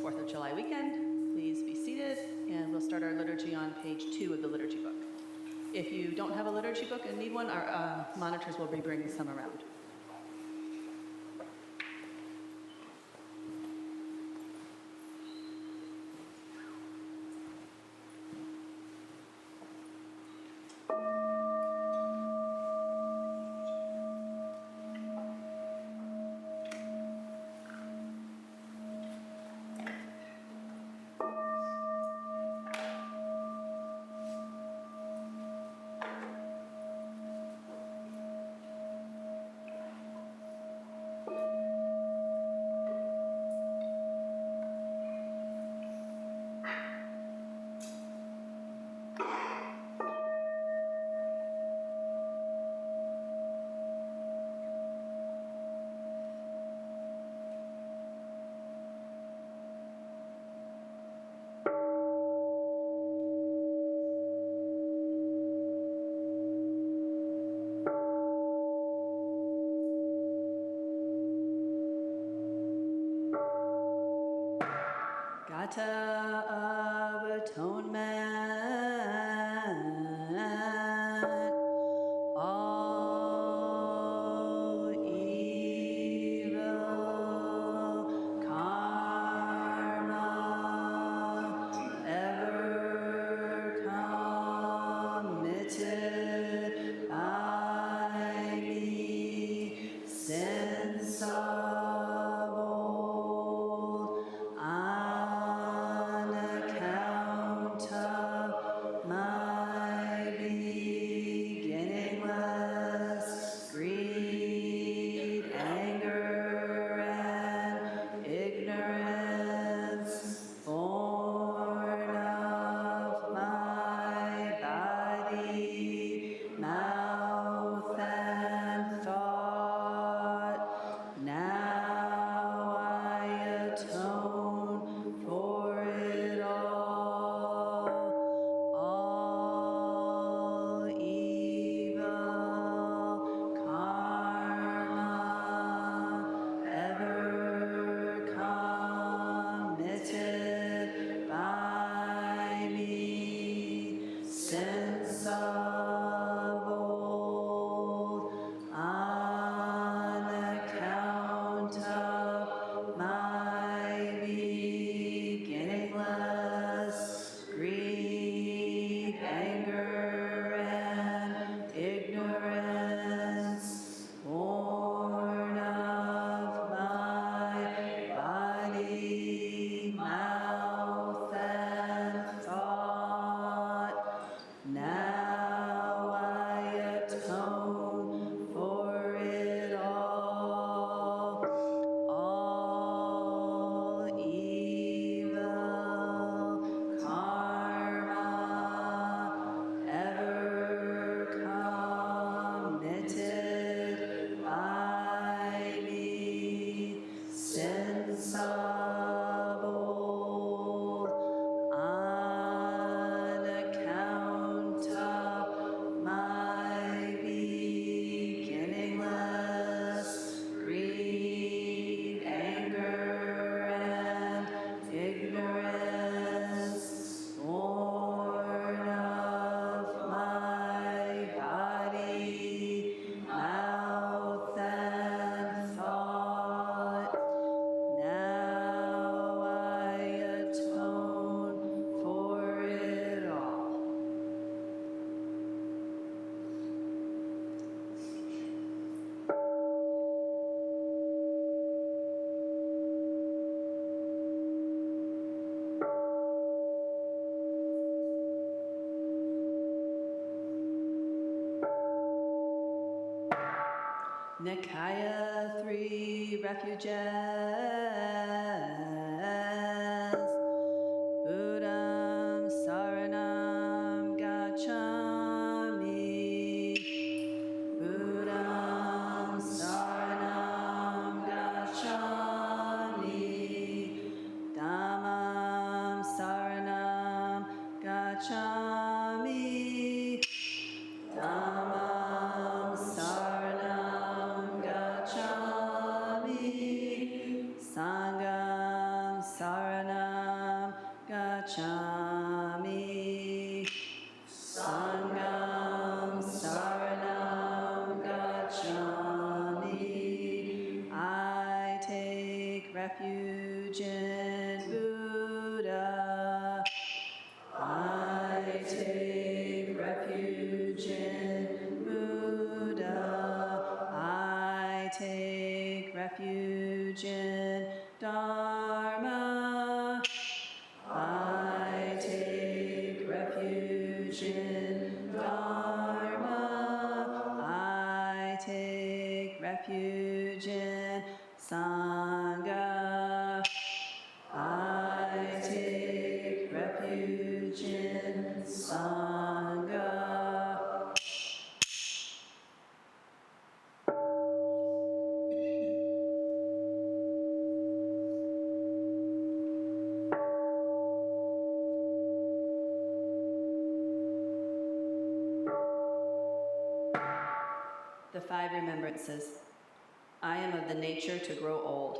4th of July weekend. Please be seated, and we'll start our liturgy on page 2 of the liturgy book. If you don't have a liturgy book and need one, our monitors will be bringing some around. Gata of atonement, all evil karma ever committed by me since of old, on account of my beginningless greed, anger, and ignorance, born of my body, mouth, and thought, now I atone for it all evil karma ever committed by me since of old, on account of my beginningless greed, anger, and ignorance, born of my body, mouth, and thought, now I atone for it all evil karma ever committed by me since of old, on account of my beginningless greed, anger, and ignorance, born of my body, mouth, and thought, now I atone for it all. Nikaya 3 Refuges. Buddham Saranam Gacchami. Buddham Saranam Gacchami. Dhammam Saranam Gacchami. Dhammam Saranam Gacchami. Sangham refuge in Buddha. I take refuge in Buddha. I take refuge in Dharma. I take refuge in Dharma. I take refuge in Sangha. I take refuge in Sangha. The 5 remembrances. I am of the nature to grow old.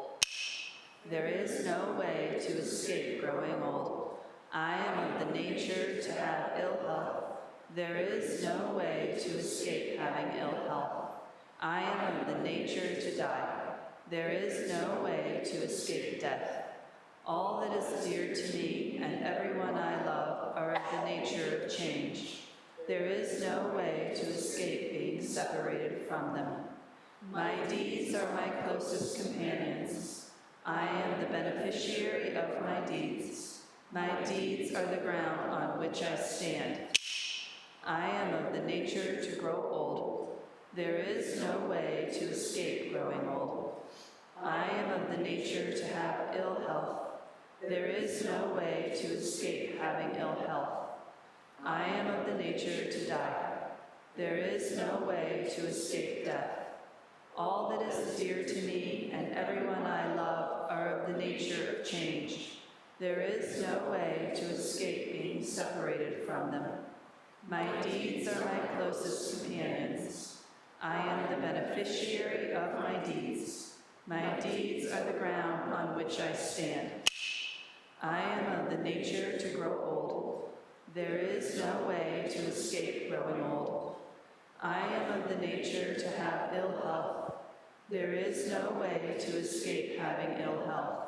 There is no way to escape growing old. I am of the nature to have ill health. There is no way to escape having ill health. I am of the nature to die. There is no way to escape death. All that is dear to me and everyone I love are of the nature of change. There is no way to escape being separated from them. My deeds are my closest companions. I am the beneficiary of my deeds. My deeds are the ground on which I stand. I am of the nature to grow old. There is no way to escape growing old. I am of the nature to have ill health. There is no way to escape having ill health. I am of the nature to die. There is no way to escape death. All that is dear to me and everyone I love are of the nature of change. There is no way to escape being separated from them. My deeds are my closest companions. I am the beneficiary of my deeds. My deeds are the ground on which I stand. I am of the nature to grow old. There is no way to escape growing old. I am of the nature to have ill health. There is no way to escape having ill health.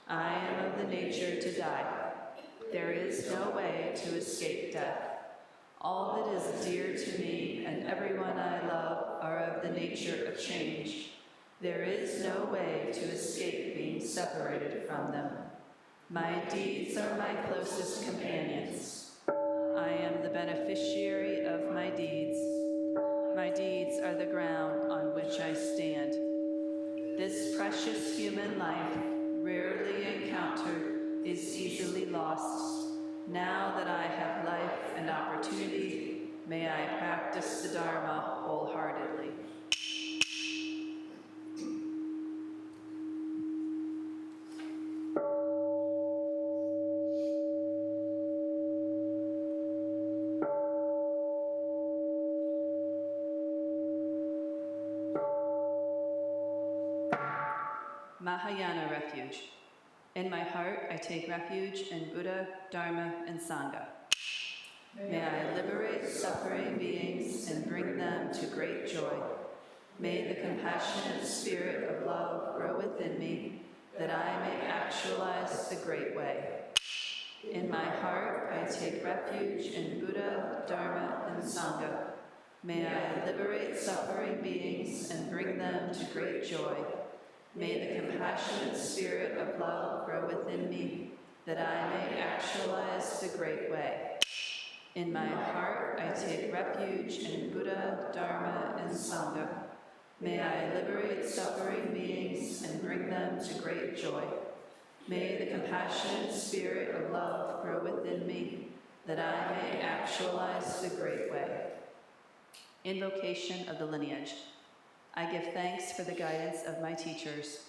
I am of the nature to die. There is no way to escape death. All that is dear to me and everyone I love are of the nature of change. There is no way to escape being separated from them. My deeds are my closest companions. I am the beneficiary of my deeds. My deeds are the ground on which I stand. This precious human life, rarely encountered, is easily lost. Now that I have life and opportunity, may I practice the Dharma wholeheartedly. Mahayana refuge. In my heart, I take refuge in Buddha, Dharma, and Sangha. May I liberate suffering beings and bring them to great joy. May the compassionate spirit of love grow within me, that I may actualize the great way. In my heart, I take refuge in Buddha, Dharma, and Sangha. May I liberate suffering beings and bring them to great joy. May the compassionate spirit of love grow within me, that I may actualize the great way. In my heart, I take refuge in Buddha, Dharma, and Sangha. May I liberate suffering beings and bring them to great joy. May the compassionate spirit of love grow within me, that I may actualize the great way. Invocation of the lineage. I give thanks for the guidance of my teachers.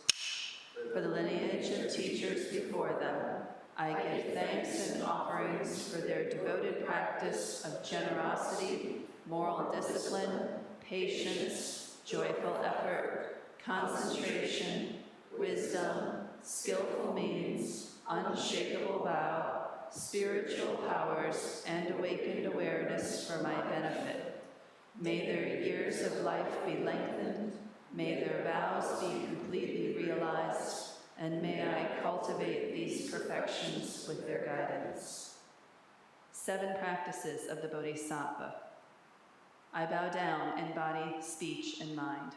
For the lineage of teachers before them, I give thanks and offerings for their devoted practice of generosity, moral discipline, patience, joyful effort, concentration, wisdom, skillful means, unshakable vow, spiritual powers, and awakened awareness for my benefit. May their years of life be lengthened, may their vows be completely realized, and may I cultivate these perfections with their guidance. 7 practices of the Bodhisattva. I bow down in body, speech, and mind.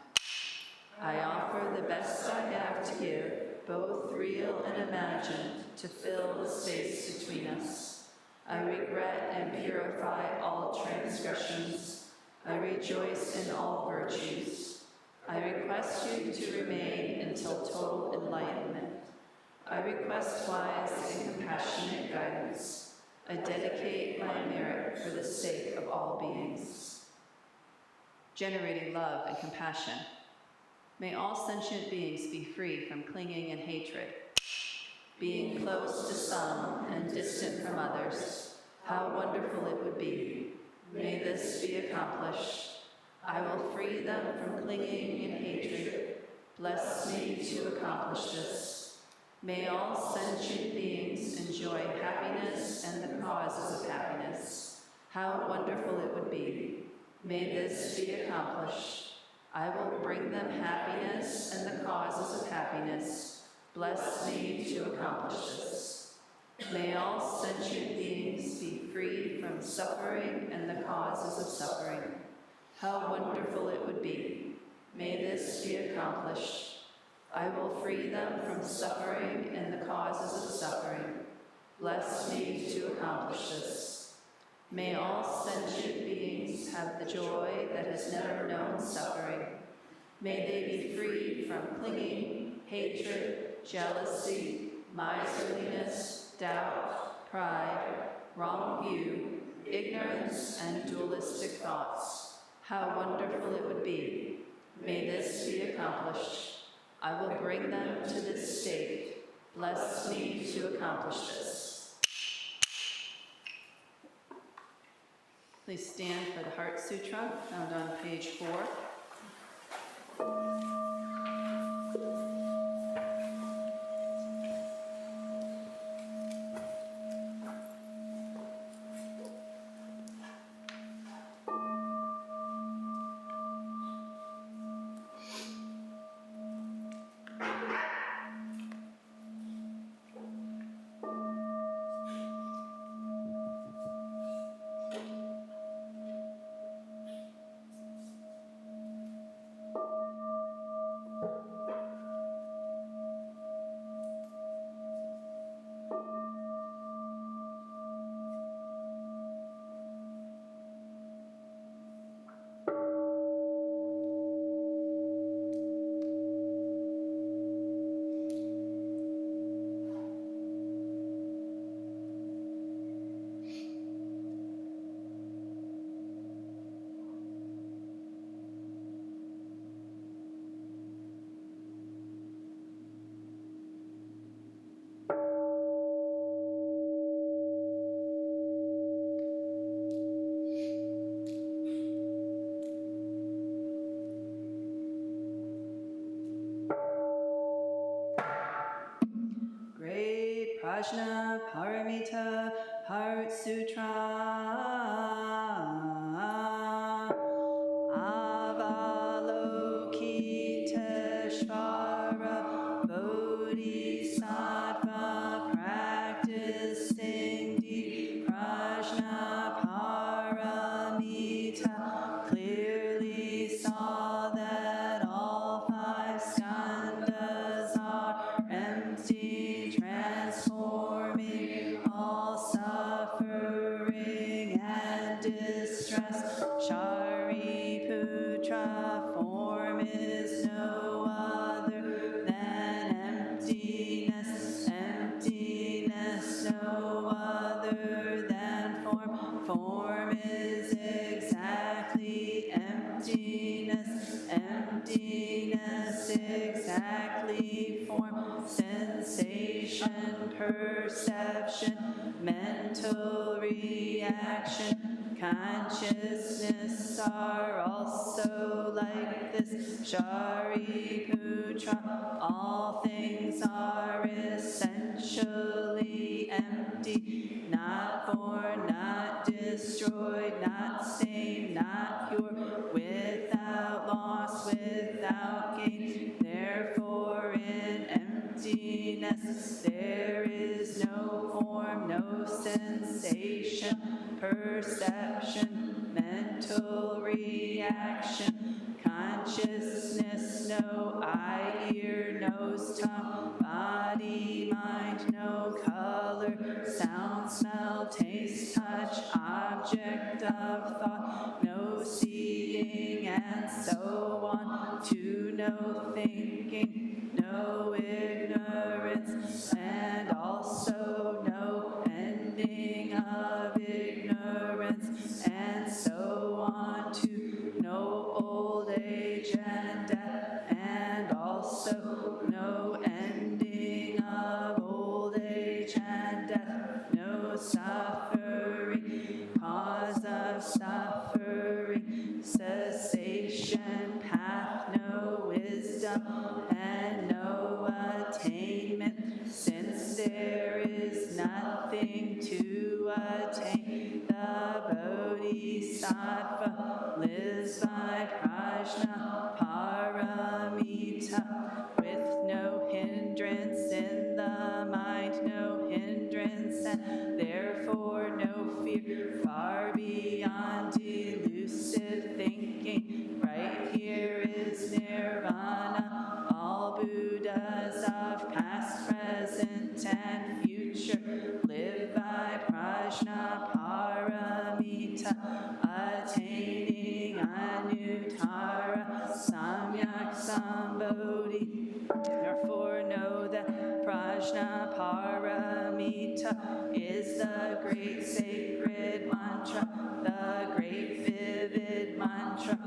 I offer the best I have to give, both real and imagined, to fill the space between us. I regret and purify all transgressions. I rejoice in all virtues. I request you to remain until total enlightenment. I request wise and compassionate guidance. I dedicate my merit for the sake of all beings. Generating love and compassion. May all sentient beings be free from clinging and hatred. Being close to some and distant from others, how wonderful it would be. May this be accomplished. I will free them from clinging and hatred. Bless me to accomplish this. May all sentient beings enjoy happiness and the causes of happiness. How wonderful it would be. May this be accomplished. I will bring them happiness and the causes of happiness. Bless me to accomplish this. May all sentient beings be free from suffering and the causes of suffering. How wonderful it would be. May this be accomplished. I will free them from suffering and the causes of suffering. Bless me to accomplish this. May all sentient beings have the joy that has never known suffering. May they be freed from clinging, hatred, jealousy, miserliness, doubt, pride, wrong view, ignorance, and dualistic thoughts. How wonderful it would be. May this be accomplished. I will bring them to this state. Bless me to accomplish this. Please stand for the Heart Sutra, found on page 4. Prajna Paramita Heart Sutra Avalokiteshvara Bodhisattva practicing deep Prajna Paramita clearly saw that all 5 skandhas are empty, transforming all suffering and distress. Shariputra, form is no other than emptiness. Emptiness, no other than form. Form is exactly emptiness. Emptiness, exactly form. Sensation, perception, mental reaction, consciousness are also like this. Shariputra, all things are essentially empty, not born, not destroyed, not same, not pure, without loss, without gain. Therefore in emptiness emptiness. There is no form, no sensation, perception, mental reaction, consciousness, no eye, ear, nose, tongue, body, mind, no color, sound, smell, taste, touch, object of thought, no seeing, and so on, to no thinking, no ignorance, and also no ending of ignorance, and so on, to no old age and death, and also no ending of old age and death, no suffering, cause of suffering, cessation, path, no wisdom, and no attainment, since there is nothing to attain. The Bodhisattva lives by prajna paramita, with no hindrance in the mind, no hindrance, and therefore no fear, far beyond elusive thinking. Right here is nirvana. All Buddhas of past, present, and future live by prajna paramita, attaining anuttara samyak sambodhi. Therefore know that prajna paramita is the great sacred mantra, the great vivid mantra,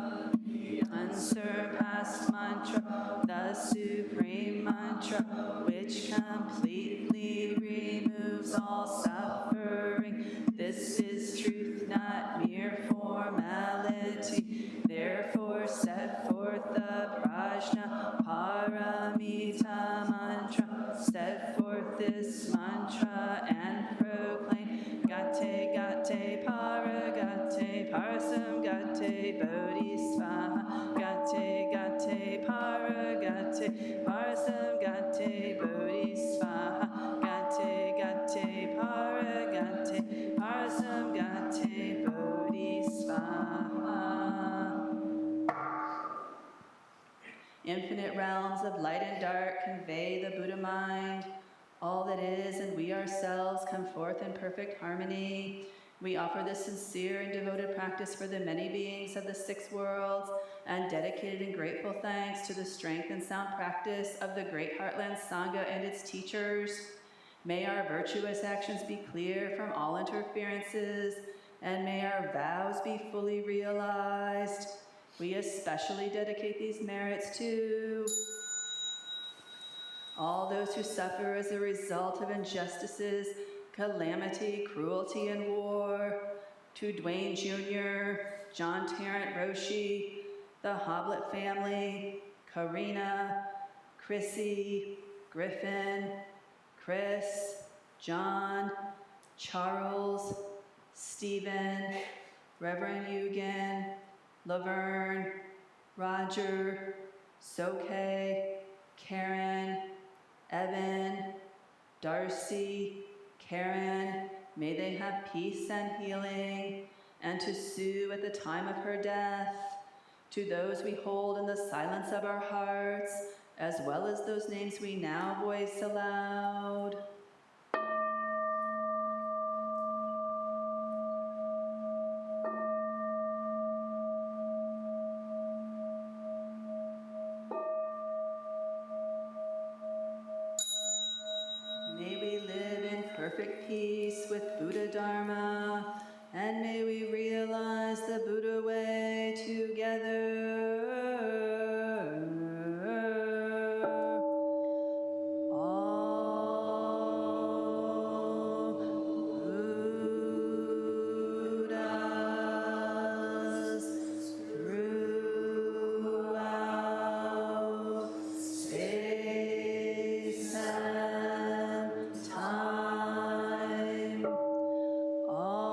unsurpassed mantra, the supreme mantra, which completely removes all suffering. This is truth, not mere formality. Therefore set forth the prajna paramita mantra. Set forth this mantra and proclaim Gate Gate Para Gate Parsam Gate Bodhisvaha Gate Gate Para Gate Parsam Gate Bodhisvaha Gate Gate Para Gate Parsam Gate Bodhisvaha. Infinite realms of light and dark convey the Buddha mind. All that is and we ourselves come forth in perfect harmony. We offer this sincere and devoted practice for the many beings of the 6 worlds, and dedicated and grateful thanks to the strength and sound practice of the Great Heartland Sangha and its teachers. May our virtuous actions be clear from all interferences, and may our vows be fully realized. We especially dedicate these merits to all those who suffer as a result of injustices, calamity, cruelty, and war, to Dwayne Jr., John Tarrant Roshi, the Hoblet family, Karina, Chrissy, Griffin, Chris, John, Charles, Stephen, Reverend Eugen, Laverne, Roger, Soke, Karen, Evan, Darcy, Karen, may they have peace and healing, and to Sue at the time of her death, to those we hold in the silence of our hearts, as well as those names we now voice aloud. May we live in perfect peace with Buddha Dharma, and may we realize the Buddha way together. All Buddhas throughout space and time, all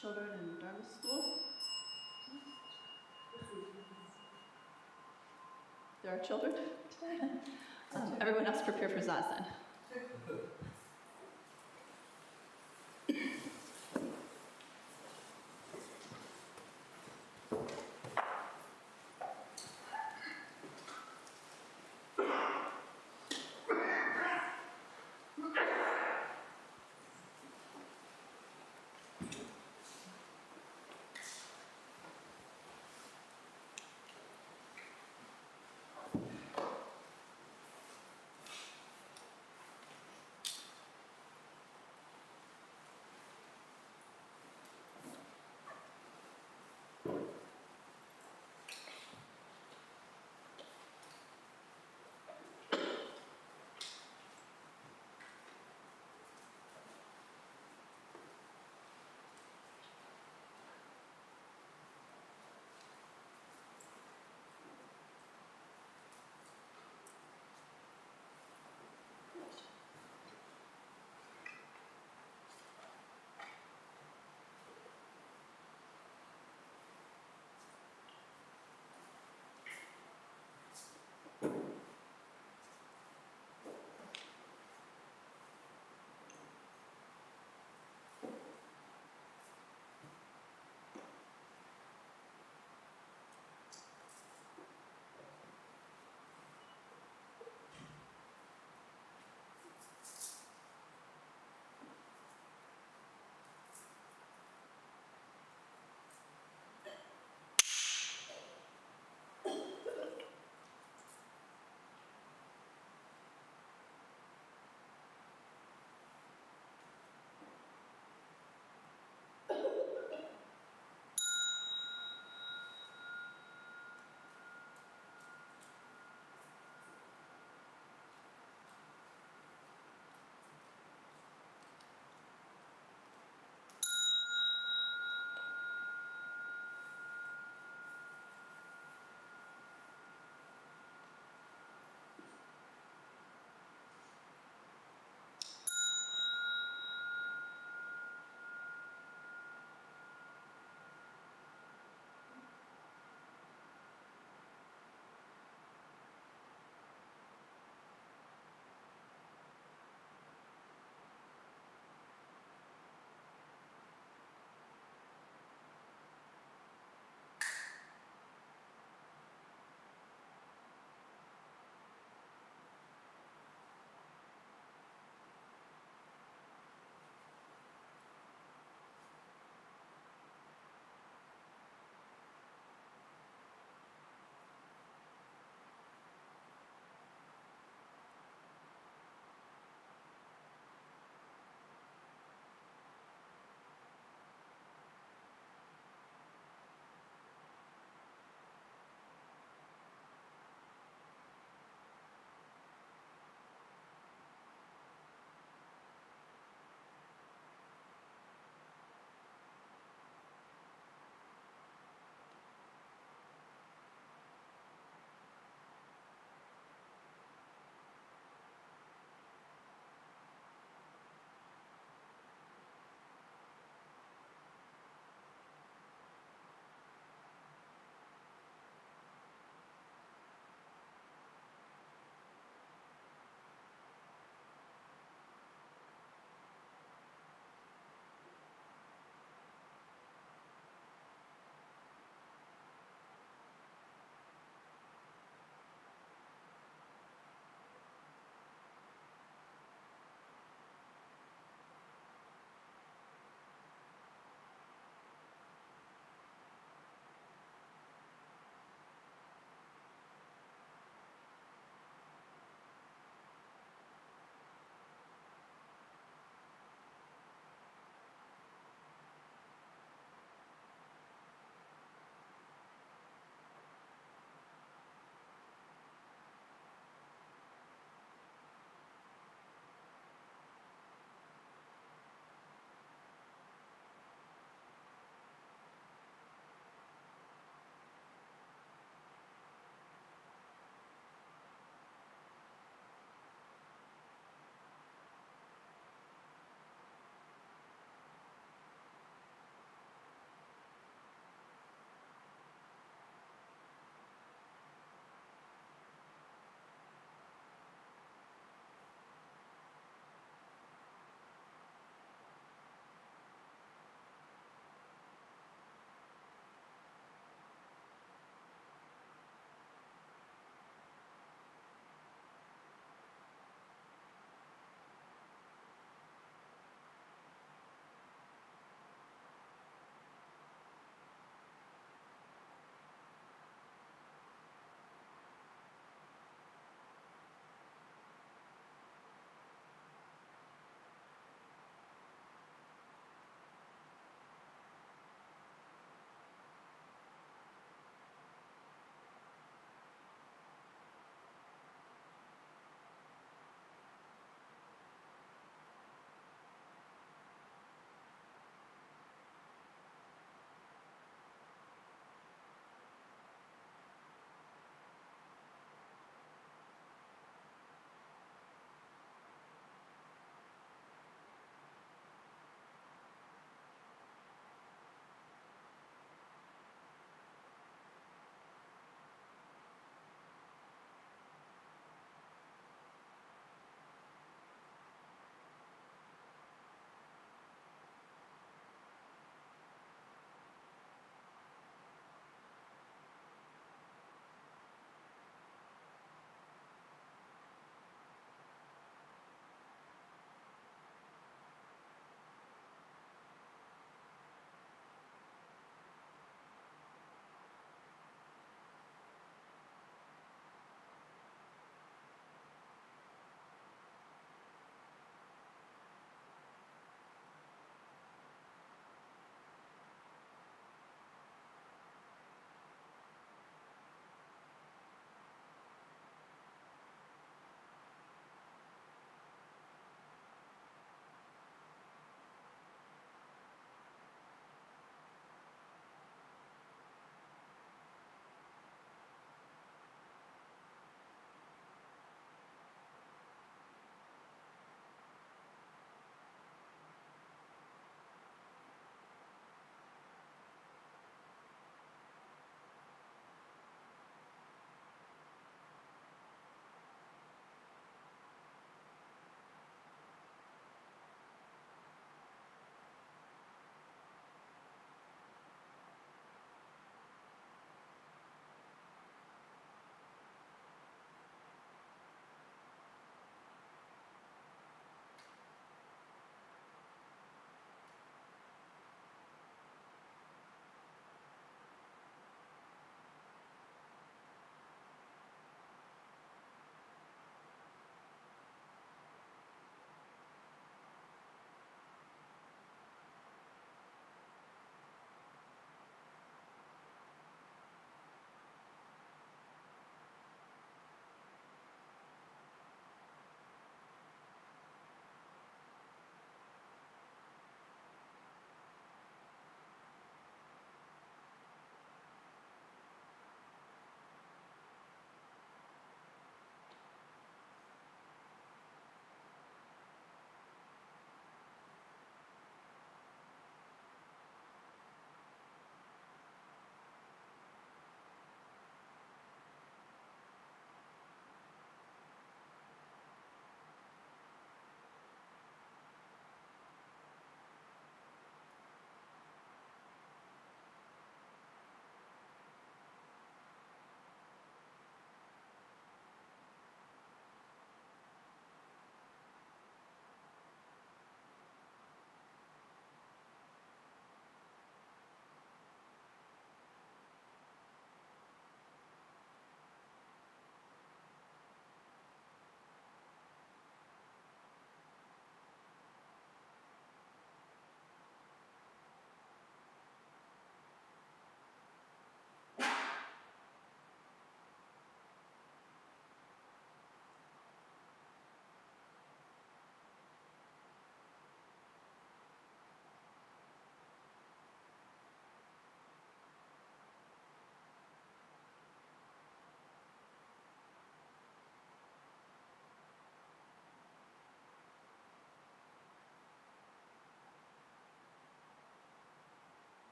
children in Dharma school? There are children today? Everyone else prepare for zazen.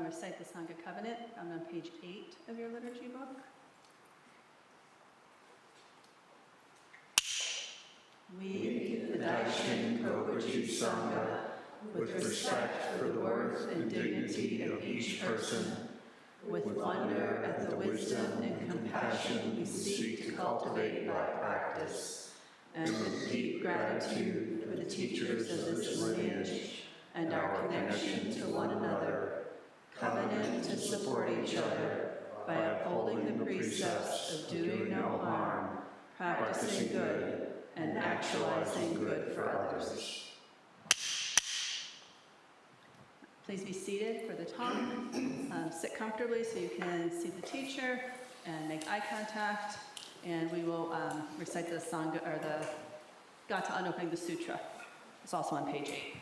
recite the Sangha Covenant. I'm on page 8 of your liturgy book. We, the Daishin Kokuju Sangha, with respect for the worth and dignity of each person, with wonder at the wisdom and compassion we seek to cultivate by practice, and with deep gratitude for the teachers of this lineage and our connection to one another, covenant to support each other by upholding the precepts of doing no harm, practicing good, and actualizing good for others. Please be seated for the talk. Sit comfortably so you can see the teacher and make eye contact. And we will recite the Sangha, or the Gata on opening the Sutra. It's also on page 8.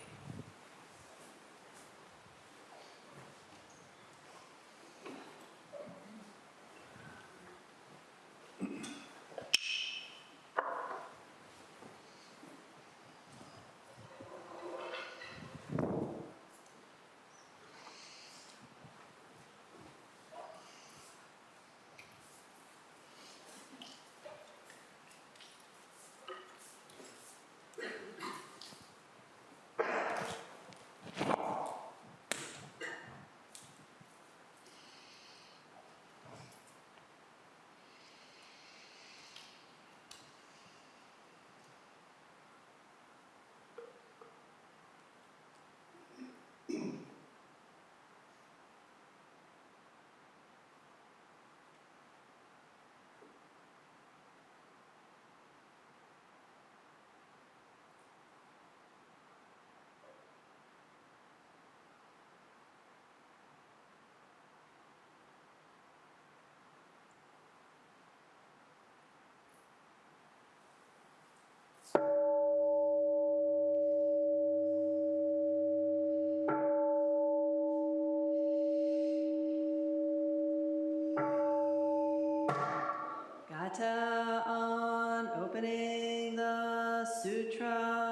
Gata on opening the Sutra.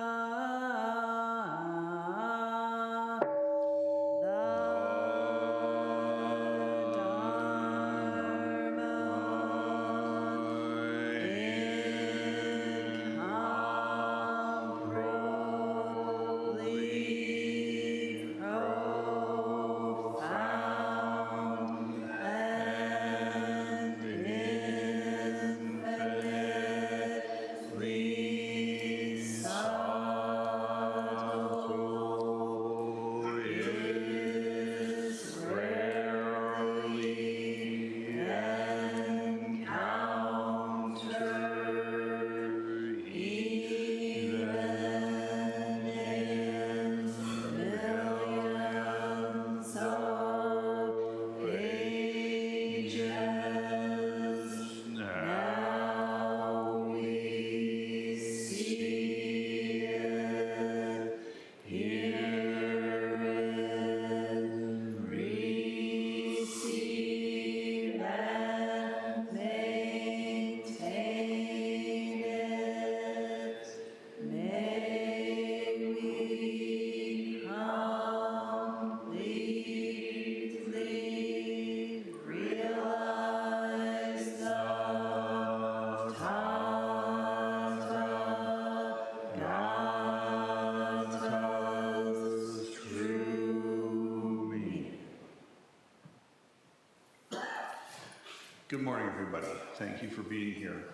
Good morning, everybody. Thank you for being here.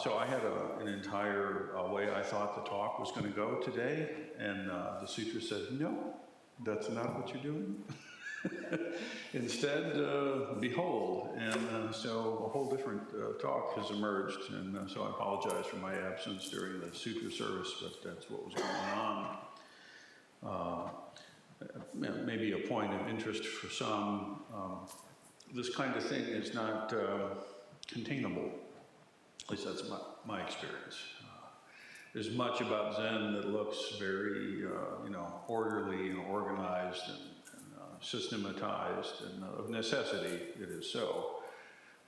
So I had an entire way I thought the talk was going to go today, and the sutra said, no, that's not what you're doing. Instead, behold, and so a whole different talk has emerged, and so I apologize for my absence during the sutra service, but that's what was going on. Maybe a point of interest for some, this kind of thing is not containable. At least that's my experience. There's much about Zen that looks very, orderly and organized and systematized, and of necessity it is so.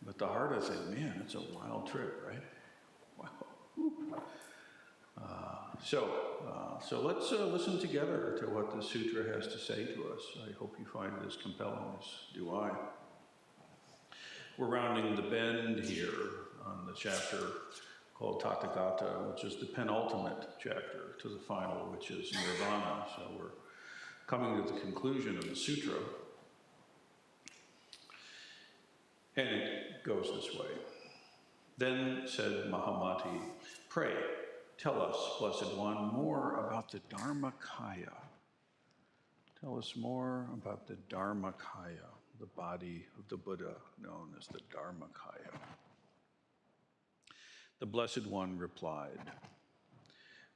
But the heart of thing, man, it's a wild trip, right? Wow. So let's listen together to what the sutra has to say to us. I hope you find it as compelling as do I. We're rounding the bend here on the chapter called Tathagata, which is the penultimate chapter to the final, which is Nirvana. So we're coming to the conclusion of the sutra. And it goes this way. Then said Mahamati, "Pray, tell us, Blessed One, more about the Dharmakaya." Tell us more about the Dharmakaya, the body of the Buddha known as the Dharmakaya. The Blessed One replied,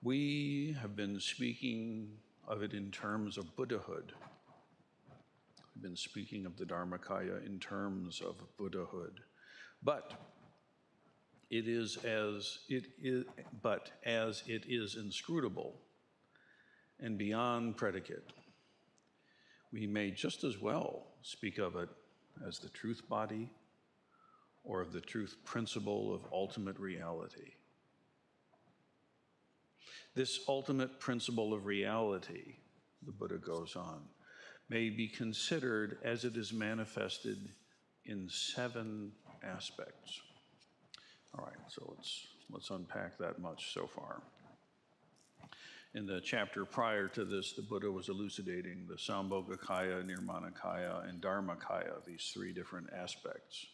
"We have been speaking of it in terms of Buddhahood. We've been speaking of the Dharmakaya in terms of Buddhahood. But as it is inscrutable and beyond predicate, we may just as well speak of it as the truth body or of the truth principle of ultimate reality. This ultimate principle of reality," the Buddha goes on, "may be considered as it is manifested in 7 aspects." All right, so let's unpack that much so far. In the chapter prior to this, the Buddha was elucidating the Sambhogakaya, Nirmanakaya, and Dharmakaya, these 3 different aspects.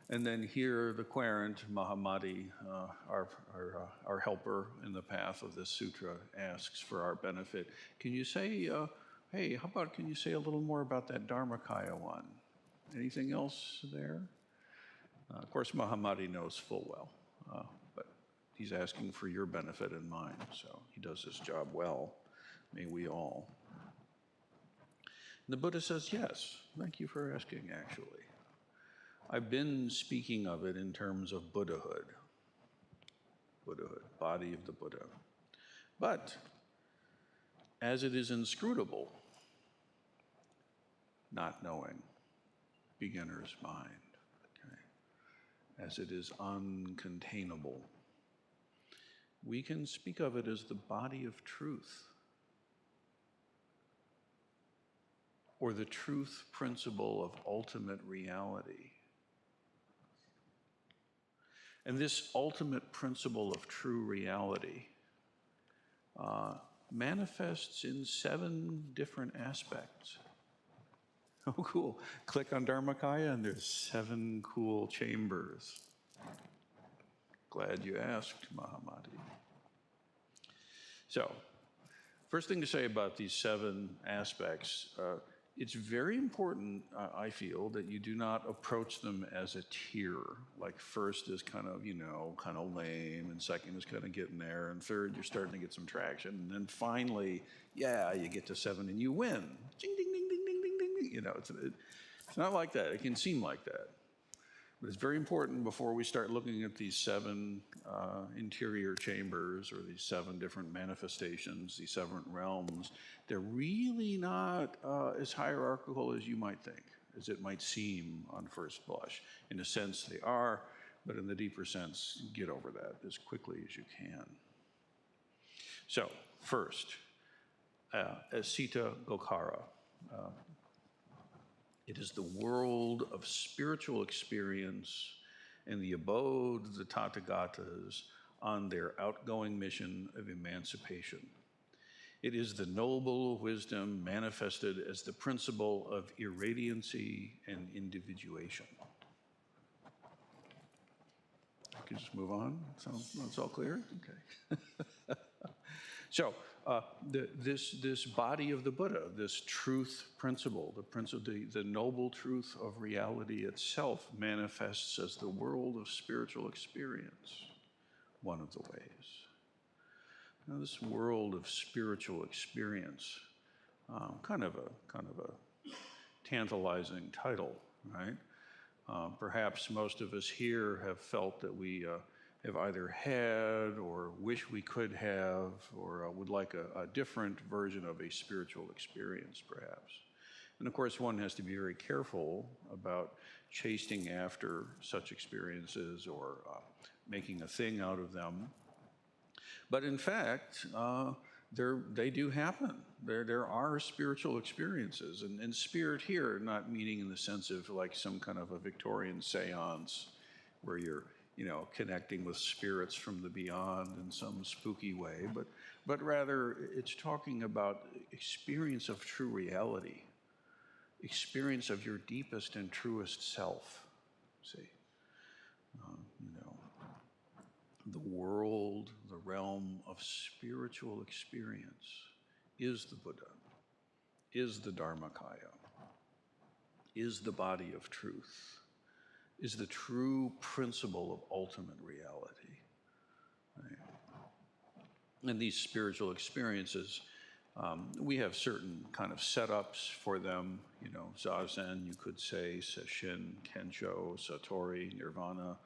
And then here, the querent, Mahamati, our helper in the path of this sutra, asks for our benefit, can you say, hey, how about can you say a little more about that Dharmakaya one? Anything else there? Of course, Mahamati knows full well, but he's asking for your benefit and mine, so he does his job well. May we all. And the Buddha says, yes, thank you for asking, actually. I've been speaking of it in terms of Buddhahood. Buddhahood, body of the Buddha. But as it is inscrutable, not knowing, beginner's mind, okay? As it is uncontainable, we can speak of it as the body of truth, or the truth principle of ultimate reality. And this ultimate principle of true reality manifests in 7 different aspects. Oh, cool. Click on Dharmakaya and there's 7 cool chambers. Glad you asked, Mahamati. So, first thing to say about these 7 aspects, it's very important, I feel, that you do not approach them as a tier. Like first is kind of, kind of lame, and second is kind of getting there, and third, you're starting to get some traction, and then finally, you get to 7 and you win. Ding, ding, ding, ding, ding, ding, ding. It's not like that. It can seem like that. But it's very important before we start looking at these 7 interior chambers or these 7 different manifestations, these 7 realms, they're really not as hierarchical as you might think, as it might seem on first blush. In a sense, they are, but in the deeper sense, get over that as quickly as you can. So, first, Asita Gokara. It is the world of spiritual experience and the abode of the Tathagatas on their outgoing mission of emancipation. It is the noble wisdom manifested as the principle of irradiancy and individuation. I can just move on? So it's all clear? Okay. So, this body of the Buddha, this truth principle, the noble truth of reality itself manifests as the world of spiritual experience, one of the ways. Now, this world of spiritual experience, kind of a tantalizing title, right? Perhaps most of us here have felt that we have either had or wish we could have or would like a different version of a spiritual experience, perhaps. And of course, one has to be very careful about chasing after such experiences or making a thing out of them. But in fact, they do happen. There are spiritual experiences, and spirit here, not meaning in the sense of like some kind of a Victorian seance where you're, connecting with spirits from the beyond in some spooky way, but rather it's talking about experience of true reality, experience of your deepest and truest self. See, the world, the realm of spiritual experience is the Buddha, is the Dharmakaya, is the body of truth, is the true principle of ultimate reality. Right? And these spiritual experiences, we have certain kind of setups for them, Zazen, you could say, Sesshin, Kensho, Satori, Nirvana,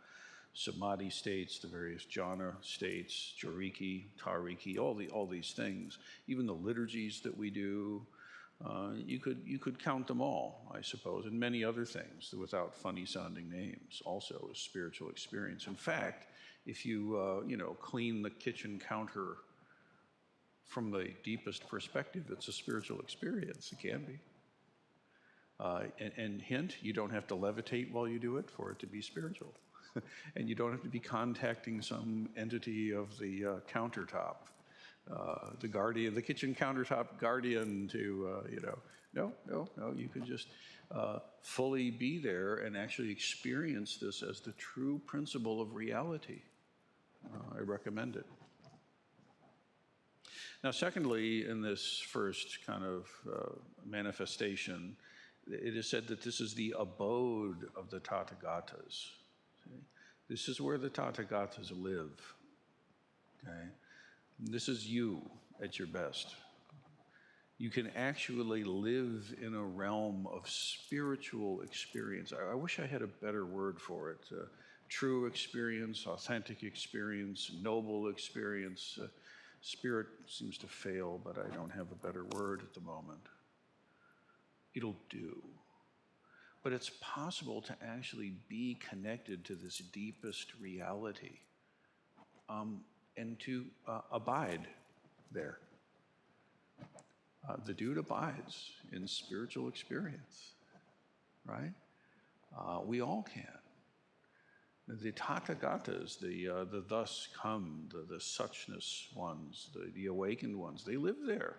Samadhi states, the various jhana states, Joriki, Tariki, all these things. Even the liturgies that we do, you could count them all, I suppose, and many other things without funny-sounding names. Also, a spiritual experience. In fact, if you clean the kitchen counter from the deepest perspective, it's a spiritual experience. It can be. And hint, you don't have to levitate while you do it for it to be spiritual. And you don't have to be contacting some entity of the countertop, the guardian, the kitchen countertop guardian to, no, you can just fully be there and actually experience this as the true principle of reality. I recommend it. Now, secondly, in this first kind of manifestation, it is said that this is the abode of the Tathagatas. See? This is where the Tathagatas live. Okay? This is you at your best. You can actually live in a realm of spiritual experience. I wish I had a better word for it. True experience, authentic experience, noble experience. Spirit seems to fail, but I don't have a better word at the moment. It'll do. But it's possible to actually be connected to this deepest reality and to abide there. The dude abides in spiritual experience, right? We all can. The Tathagatas, the thus come, the suchness ones, the awakened ones, they live there.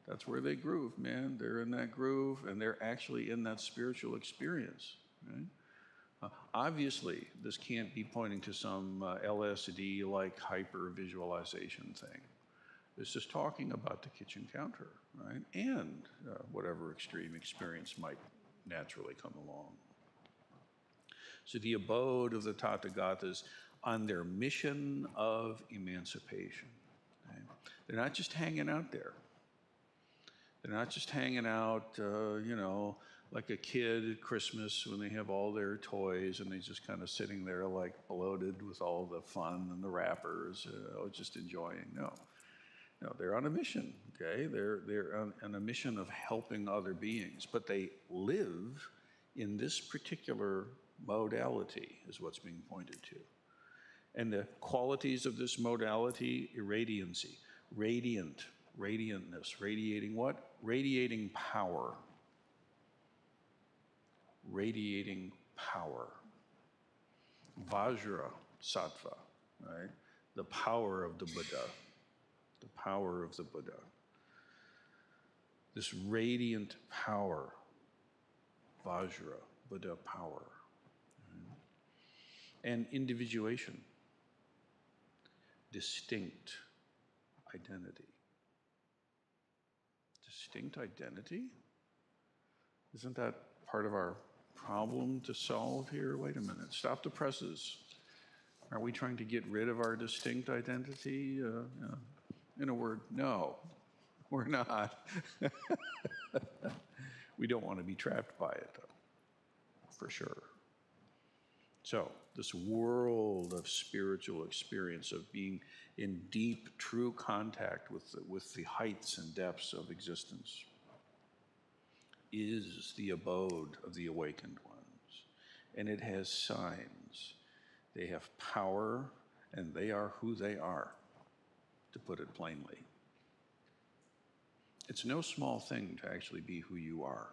That's where they groove, man. They're in that groove, and they're actually in that spiritual experience. Right? Obviously, this can't be pointing to some LSD-like hyper-visualization thing. This is talking about the kitchen counter, right? And whatever extreme experience might naturally come along. So the abode of the Tathagatas on their mission of emancipation. Right? They're not just hanging out there. They're not just hanging out, like a kid at Christmas when they have all their toys and they're just kind of sitting there like bloated with all the fun and the wrappers, just enjoying. No, they're on a mission, okay? They're on a mission of helping other beings, but they live in this particular modality is what's being pointed to. And the qualities of this modality, irradiancy, radiantness, radiating what? Radiating power. Radiating power. Vajra sattva, right? The power of the Buddha. The power of the Buddha. This radiant power. Vajra, Buddha power. And individuation. Distinct identity. Distinct identity? Isn't that part of our problem to solve here? Wait a minute, stop the presses. Are we trying to get rid of our distinct identity? In a word, no, we're not. We don't want to be trapped by it, though, for sure. So, this world of spiritual experience, of being in deep, true contact with the heights and depths of existence, is the abode of the awakened ones. And it has signs. They have power, and they are who they are. to put it plainly. It's no small thing to actually be who you are.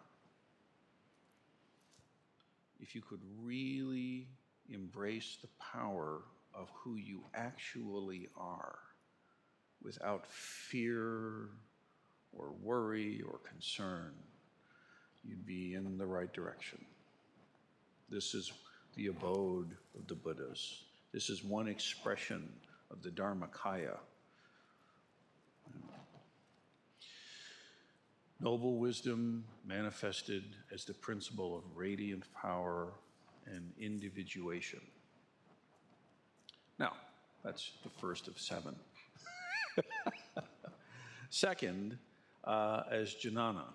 If you could really embrace the power of who you actually are without fear or worry or concern, you'd be in the right direction. This is the abode of the Buddhas. This is one expression of the Dharmakaya. Noble wisdom manifested as the principle of radiant power and individuation. Now, that's the first of 7. Second, as Jnana,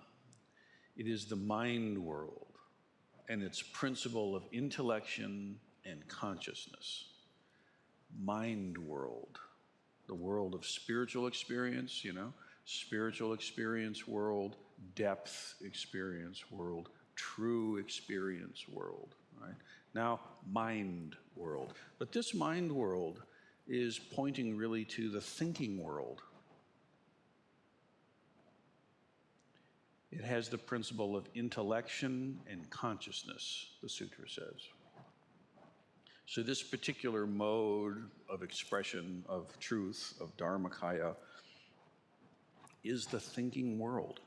it is the mind world and its principle of intellection and consciousness. Mind world, the world of spiritual experience, spiritual experience world, depth experience world, true experience world, right? Now, mind world. But this mind world is pointing really to the thinking world. It has the principle of intellection and consciousness, the sutra says. So this particular mode of expression of truth, of Dharmakaya, is the thinking world.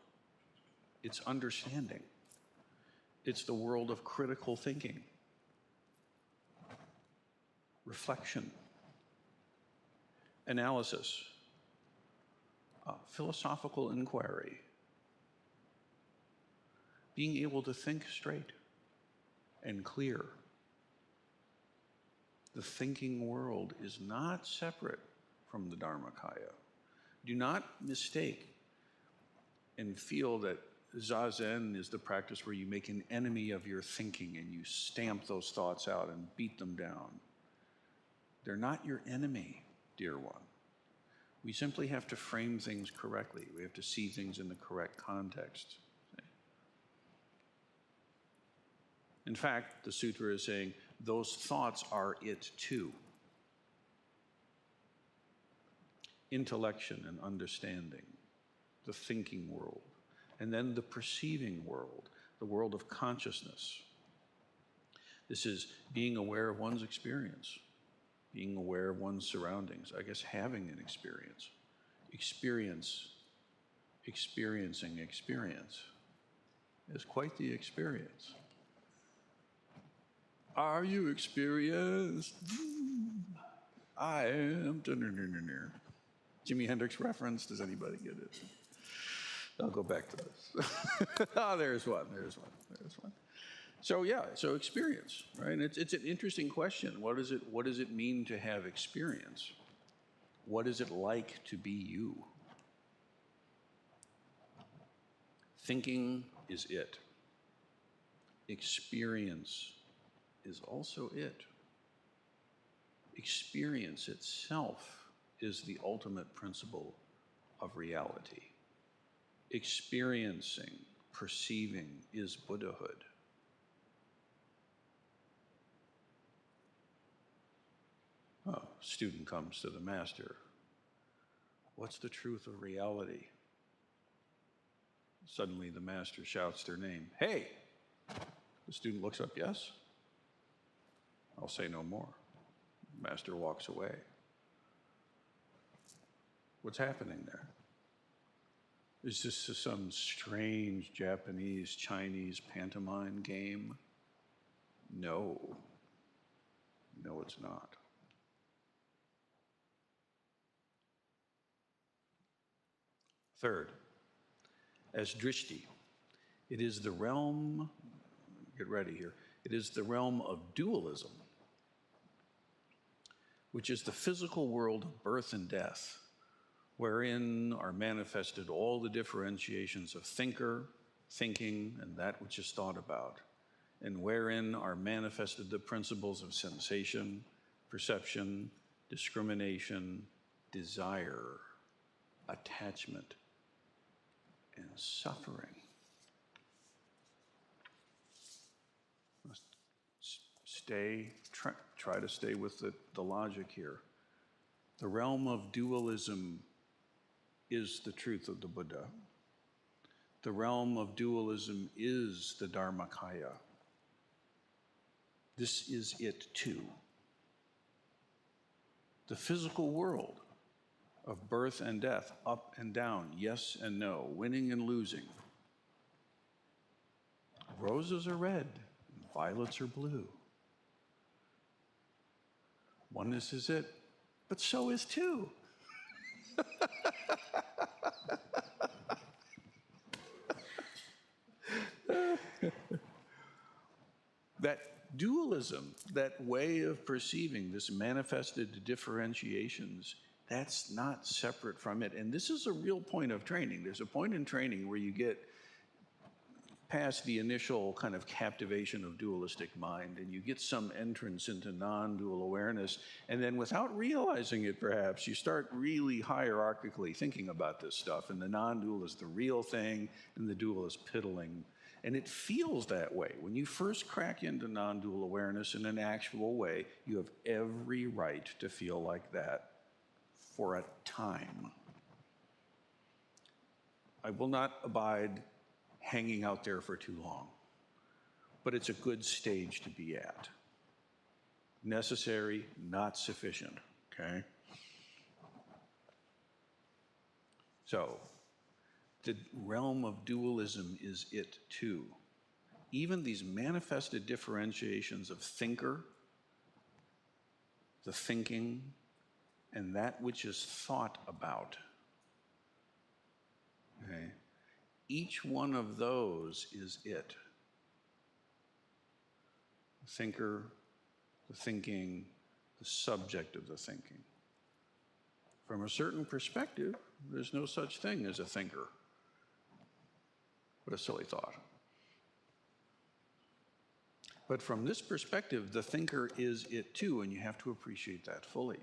It's understanding. It's the world of critical thinking, reflection, analysis, philosophical inquiry, being able to think straight and clear. The thinking world is not separate from the Dharmakaya. Do not mistake and feel that Zazen is the practice where you make an enemy of your thinking and you stamp those thoughts out and beat them down. They're not your enemy, dear one. We simply have to frame things correctly. We have to see things in the correct context. In fact, the sutra is saying those thoughts are it too. Intellection and understanding, the thinking world, and then the perceiving world, the world of consciousness. This is being aware of one's experience, being aware of one's surroundings, I guess having an experience. Experiencing experience is quite the experience. Are you experienced? I am. Jimi Hendrix reference, does anybody get it? I'll go back to this. Oh, there's one. So experience, right? It's an interesting question. What does it mean to have experience? What is it like to be you? Thinking is it. Experience is also it. Experience itself is the ultimate principle of reality. Experiencing, perceiving is Buddhahood. Oh, student comes to the master. What's the truth of reality? Suddenly the master shouts their name. Hey! The student looks up, yes? I'll say no more. The master walks away. What's happening there? Is this some strange Japanese, Chinese pantomime game? No. No, it's not. Third, as drishti, it is the realm, get ready here, it is the realm of dualism, which is the physical world of birth and death, wherein are manifested all the differentiations of thinker, thinking, and that which is thought about, and wherein are manifested the principles of sensation, perception, discrimination, desire, attachment, and suffering. Try to stay with the logic here. The realm of dualism is the truth of the Buddha. The realm of dualism is the Dharmakaya. This is it too. The physical world of birth and death, up and down, yes and no, winning and losing. Roses are red, violets are blue. Oneness is it, but so is two. That dualism, that way of perceiving, this manifested differentiations, that's not separate from it. And this is a real point of training. There's a point in training where you get past the initial kind of captivation of dualistic mind, and you get some entrance into non-dual awareness, and then without realizing it perhaps, you start really hierarchically thinking about this stuff, and the non-dual is the real thing, and the dual is piddling. And it feels that way. When you first crack into non-dual awareness in an actual way, you have every right to feel like that for a time. I will not abide hanging out there for too long, but it's a good stage to be at. Necessary, not sufficient, okay? So, the realm of dualism is it too. Even these manifested differentiations of thinker, the thinking, and that which is thought about. Okay? Each one of those is it. The thinker, the thinking, the subject of the thinking. From a certain perspective, there's no such thing as a thinker. What a silly thought. But from this perspective, the thinker is it too, and you have to appreciate that fully.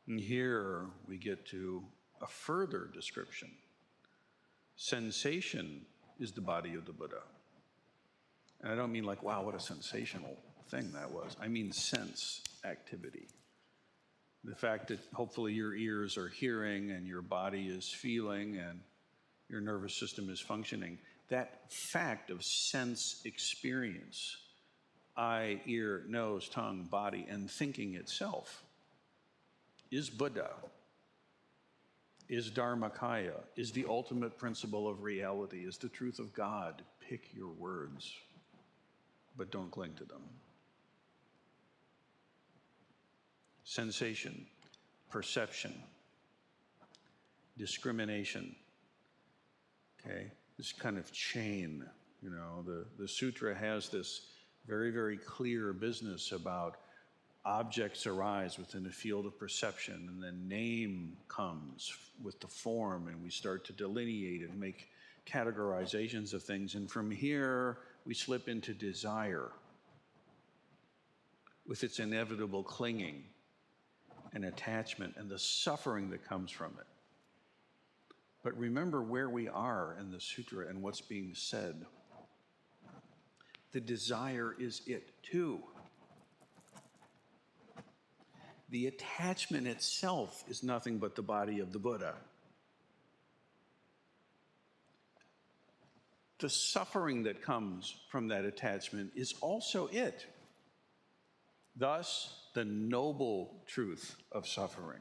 And here we get to a further description. Sensation is the body of the Buddha. And I don't mean like, wow, what a sensational thing that was. I mean sense activity. The fact that hopefully your ears are hearing and your body is feeling and your nervous system is functioning. That fact of sense experience, eye, ear, nose, tongue, body, and thinking itself is Buddha, is Dharmakaya, is the ultimate principle of reality, is the truth of God. Pick your words, but don't cling to them. Sensation, perception, discrimination, okay? This kind of chain, you know, the sutra has this very, very clear business about objects arise within a field of perception, and then name comes with the form, and we start to delineate and make categorizations of things. And from here, we slip into desire with its inevitable clinging and attachment and the suffering that comes from it. But remember where we are in the sutra and what's being said. The desire is it too. The attachment itself is nothing but the body of the Buddha. The suffering that comes from that attachment is also it. Thus, the noble truth of suffering.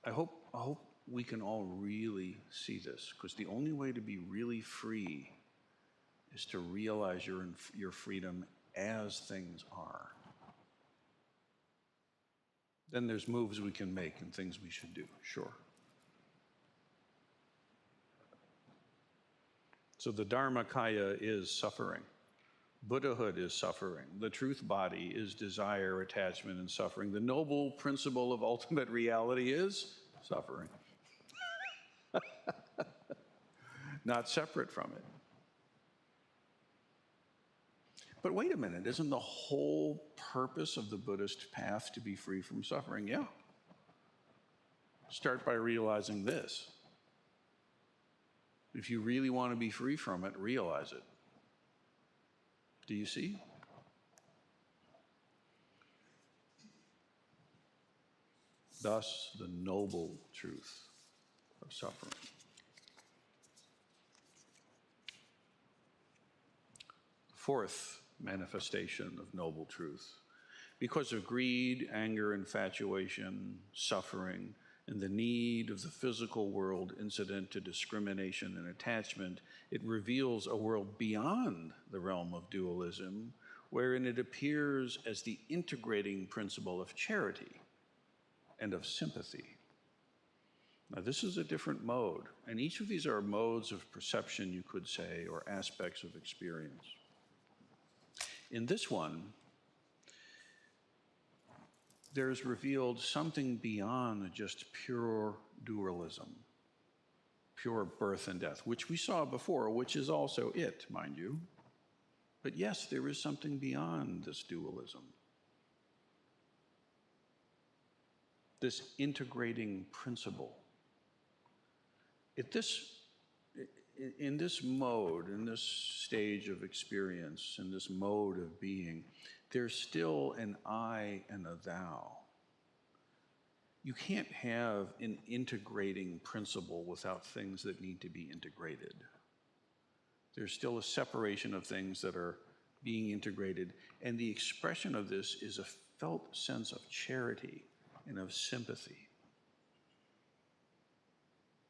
I hope we can all really see this, because the only way to be really free is to realize your freedom as things are. Then there's moves we can make and things we should do, sure. So the Dharmakaya is suffering. Buddhahood is suffering. The truth body is desire, attachment, and suffering. The noble principle of ultimate reality is suffering. Not separate from it. But wait a minute, isn't the whole purpose of the Buddhist path to be free from suffering? Yeah. Start by realizing this. If you really want to be free from it, realize it. Do you see? Thus, the noble truth of suffering. Fourth manifestation of noble truth. Because of greed, anger, infatuation, suffering, and the need of the physical world incident to discrimination and attachment, it reveals a world beyond the realm of dualism, wherein it appears as the integrating principle of charity and of sympathy. Now, this is a different mode, and each of these are modes of perception, you could say, or aspects of experience. In this one, there's revealed something beyond just pure dualism, pure birth and death, which we saw before, which is also it, mind you. But yes, there is something beyond this dualism. This integrating principle. In this mode, in this stage of experience, in this mode of being, there's still an I and a thou. You can't have an integrating principle without things that need to be integrated. There's still a separation of things that are being integrated, and the expression of this is a felt sense of charity and of sympathy.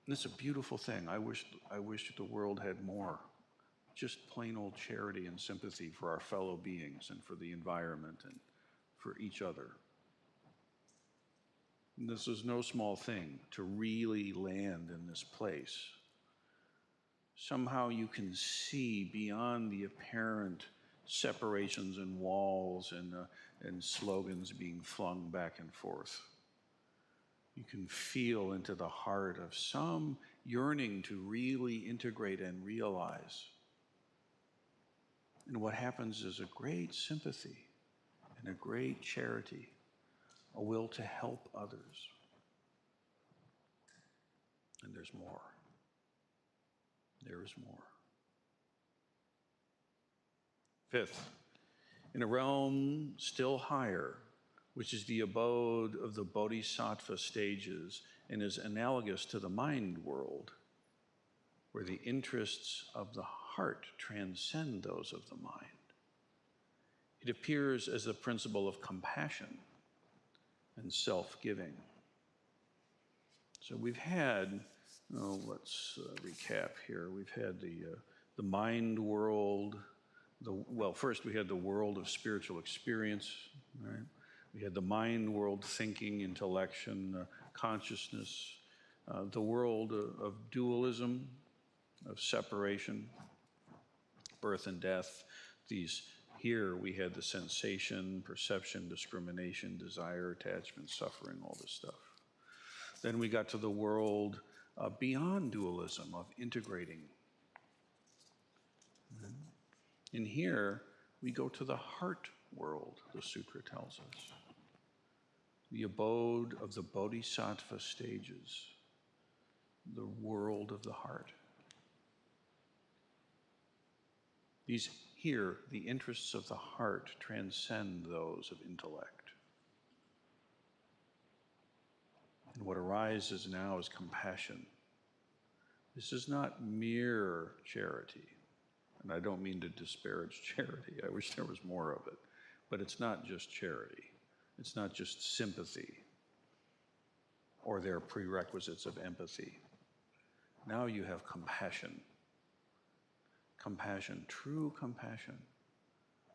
And it's a beautiful thing. I wish the world had more. Just plain old charity and sympathy for our fellow beings and for the environment and for each other. And this is no small thing to really land in this place. Somehow you can see beyond the apparent separations and walls and slogans being flung back and forth. You can feel into the heart of some yearning to really integrate and realize. And what happens is a great sympathy and a great charity, a will to help others. And there's more. There is more. Fifth, in a realm still higher, which is the abode of the bodhisattva stages and is analogous to the mind world, where the interests of the heart transcend those of the mind. It appears as the principle of compassion and self-giving. So we've had, let's recap here. We've had the mind world. First we had the world of spiritual experience, right? We had the mind world, thinking, intellection, consciousness, the world of dualism, of separation, birth and death. Here we had the sensation, perception, discrimination, desire, attachment, suffering, all this stuff. Then we got to the world beyond dualism, of integrating. And here we go to the heart world, the sutra tells us. The abode of the bodhisattva stages, the world of the heart. Here, the interests of the heart transcend those of intellect. And what arises now is compassion. This is not mere charity. And I don't mean to disparage charity. I wish there was more of it. But it's not just charity. It's not just sympathy or their prerequisites of empathy. Now you have compassion. Compassion, true compassion.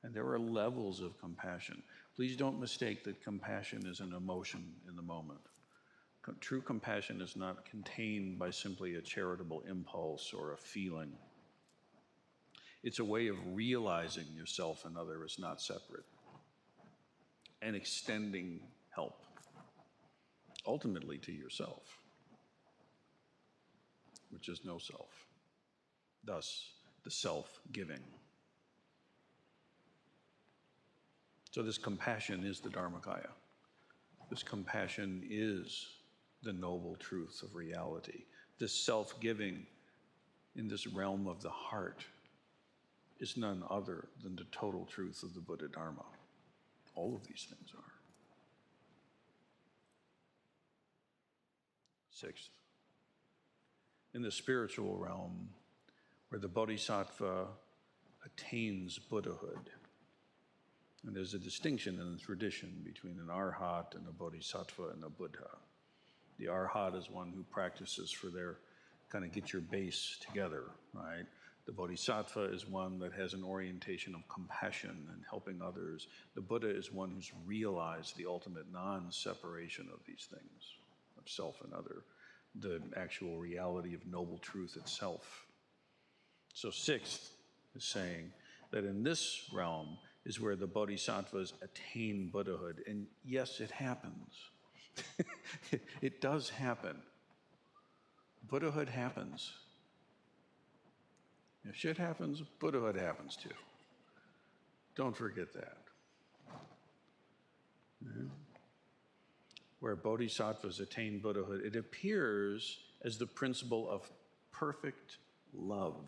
And there are levels of compassion. Please don't mistake that compassion is an emotion in the moment. True compassion is not contained by simply a charitable impulse or a feeling. It's a way of realizing yourself and other is not separate and extending help, ultimately to yourself, which is no self. Thus, the self-giving. So this compassion is the Dharmakaya. This compassion is the noble truth of reality. This self-giving in this realm of the heart is none other than the total truth of the Buddha Dharma. All of these things are. Sixth, in the spiritual realm, where the bodhisattva attains Buddhahood, and there's a distinction in the tradition between an arhat and a bodhisattva and a Buddha. The arhat is one who practices for their, kind of get your base together, right? The bodhisattva is one that has an orientation of compassion and helping others. The Buddha is one who's realized the ultimate non-separation of these things, of self and other, the actual reality of noble truth itself. So sixth is saying that in this realm is where the bodhisattvas attain Buddhahood. And yes, it happens. It does happen. Buddhahood happens. If shit happens, Buddhahood happens too. Don't forget that. Yeah. Where bodhisattvas attain Buddhahood, it appears as the principle of perfect love.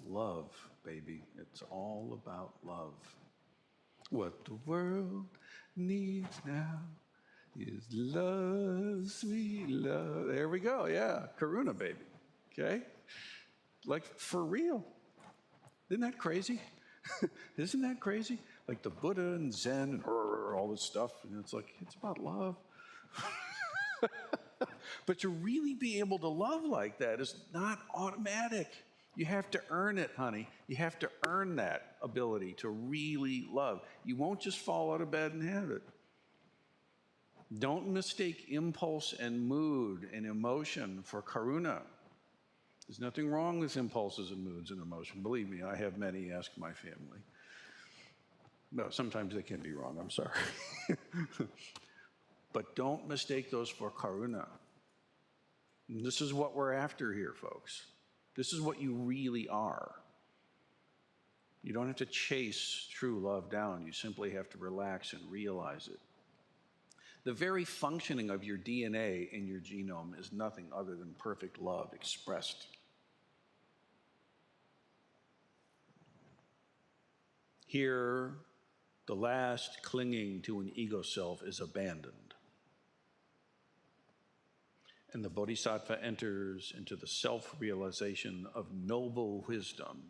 Love, baby. It's all about love. What the world needs now is love, sweet love. There we go, yeah. Karuna, baby. Okay? Like, for real. Isn't that crazy? Isn't that crazy? Like the Buddha and Zen and all this stuff, and it's like, it's about love. But to really be able to love like that is not automatic. You have to earn it, honey. You have to earn that ability to really love. You won't just fall out of bed and have it. Don't mistake impulse and mood and emotion for karuna. There's nothing wrong with impulses and moods and emotion. Believe me, I have many, ask my family. No, sometimes they can be wrong, I'm sorry. But don't mistake those for karuna. And this is what we're after here, folks. This is what you really are. You don't have to chase true love down. You simply have to relax and realize it. The very functioning of your DNA in your genome is nothing other than perfect love expressed. Here, the last clinging to an ego self is abandoned. And the bodhisattva enters into the self-realization of noble wisdom,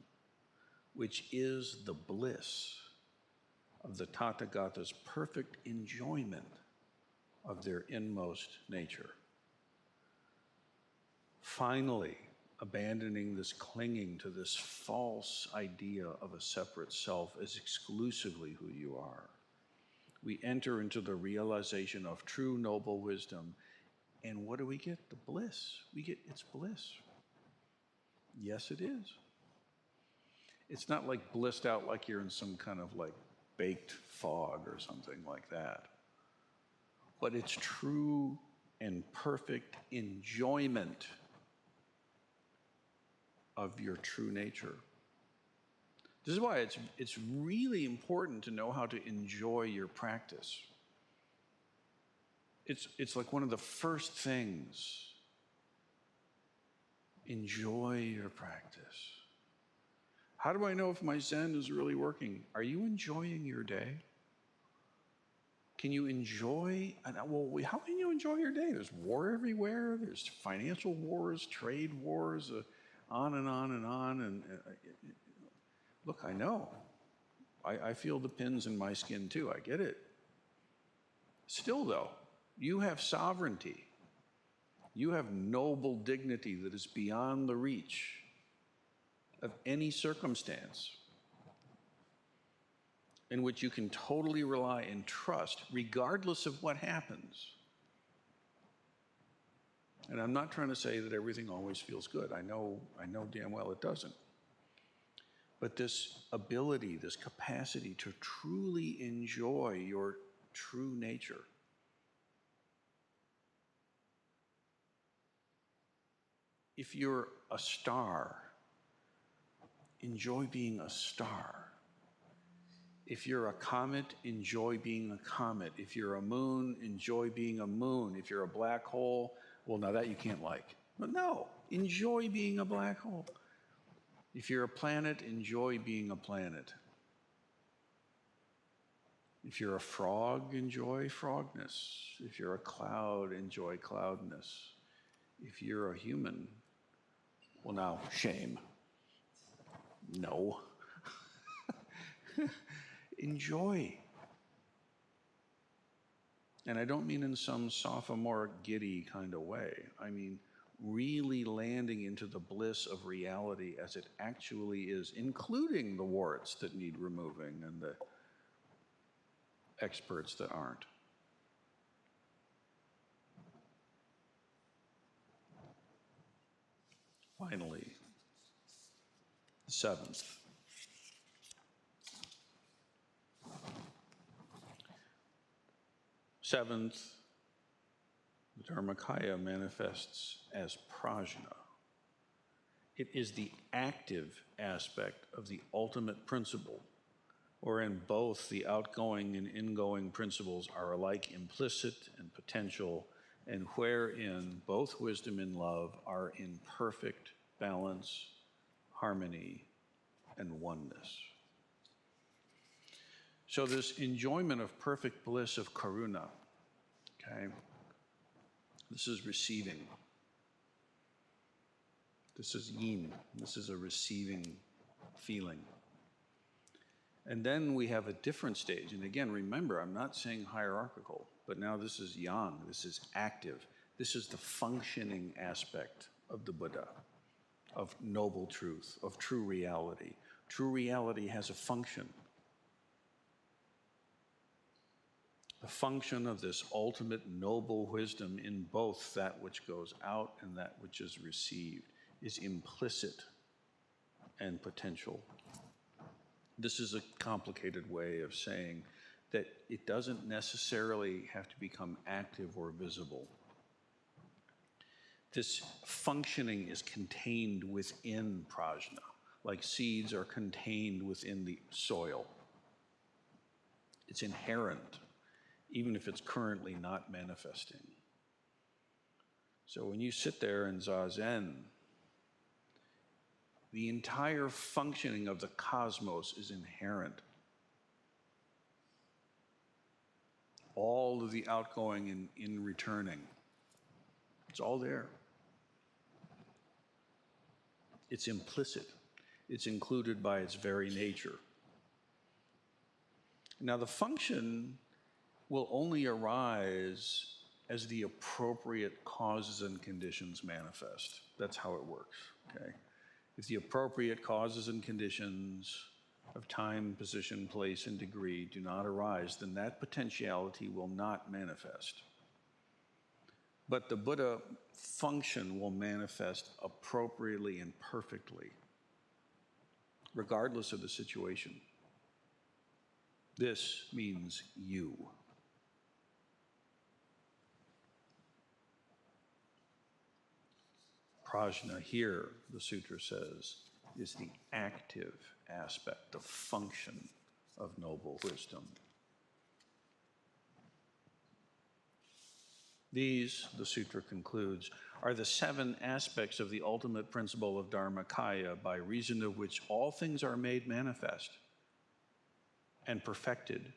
which is the bliss of the Tathagata's perfect enjoyment of their inmost nature. Finally, abandoning this clinging to this false idea of a separate self as exclusively who you are, we enter into the realization of true noble wisdom. And what do we get? The bliss. We get its bliss. Yes, it is. It's not like blissed out like you're in some kind of like baked fog or something like that. But it's true and perfect enjoyment of your true nature. This is why it's really important to know how to enjoy your practice. It's like one of the first things. Enjoy your practice. How do I know if my Zen is really working? Are you enjoying your day? Can you enjoy, well, how can you enjoy your day? There's war everywhere. There's financial wars, trade wars, on and on and on. And look, I know. I feel the pins in my skin too. I get it. Still though, you have sovereignty. You have noble dignity that is beyond the reach of any circumstance in which you can totally rely and trust regardless of what happens. And I'm not trying to say that everything always feels good. I know damn well it doesn't. But this ability, this capacity to truly enjoy your true nature, if you're a star, enjoy being a star. If you're a comet, enjoy being a comet. If you're a moon, enjoy being a moon. If you're a black hole, well, now that you can't like. But no, Enjoy being a black hole. If you're a planet, enjoy being a planet. If you're a frog, enjoy frogness. If you're a cloud, enjoy cloudness. If you're a human, well, now, shame. No. Enjoy. And I don't mean in some sophomoric, giddy kind of way. I mean really landing into the bliss of reality as it actually is, including the warts that need removing and the experts that aren't. Finally, the seventh. Seventh, the Dharmakaya manifests as prajna. It is the active aspect of the ultimate principle, wherein both the outgoing and ingoing principles are alike implicit and potential, and wherein both wisdom and love are in perfect balance, harmony, and oneness. So this enjoyment of perfect bliss of karuna, okay, this is receiving. This is yin. This is a receiving feeling. And then we have a different stage. And again, remember, I'm not saying hierarchical, but now this is yang, this is active. This is the functioning aspect of the Buddha, of noble truth, of true reality. True reality has a function. The function of this ultimate noble wisdom in both that which goes out and that which is received is implicit and potential. This is a complicated way of saying that it doesn't necessarily have to become active or visible. This functioning is contained within prajna, like seeds are contained within the soil. It's inherent, even if it's currently not manifesting. So when you sit there in Zazen, the entire functioning of the cosmos is inherent. All of the outgoing and in returning, it's all there. It's implicit. It's included by its very nature. Now the function will only arise as the appropriate causes and conditions manifest. That's how it works, okay? If the appropriate causes and conditions of time, position, place, and degree do not arise, then that potentiality will not manifest. But the Buddha function will manifest appropriately and perfectly, regardless of the situation. This means you. Prajna here, the sutra says, is the active aspect, the function of noble wisdom. These, the sutra concludes, are the 7 aspects of the ultimate principle of Dharmakaya, by reason of which all things are made manifest and perfected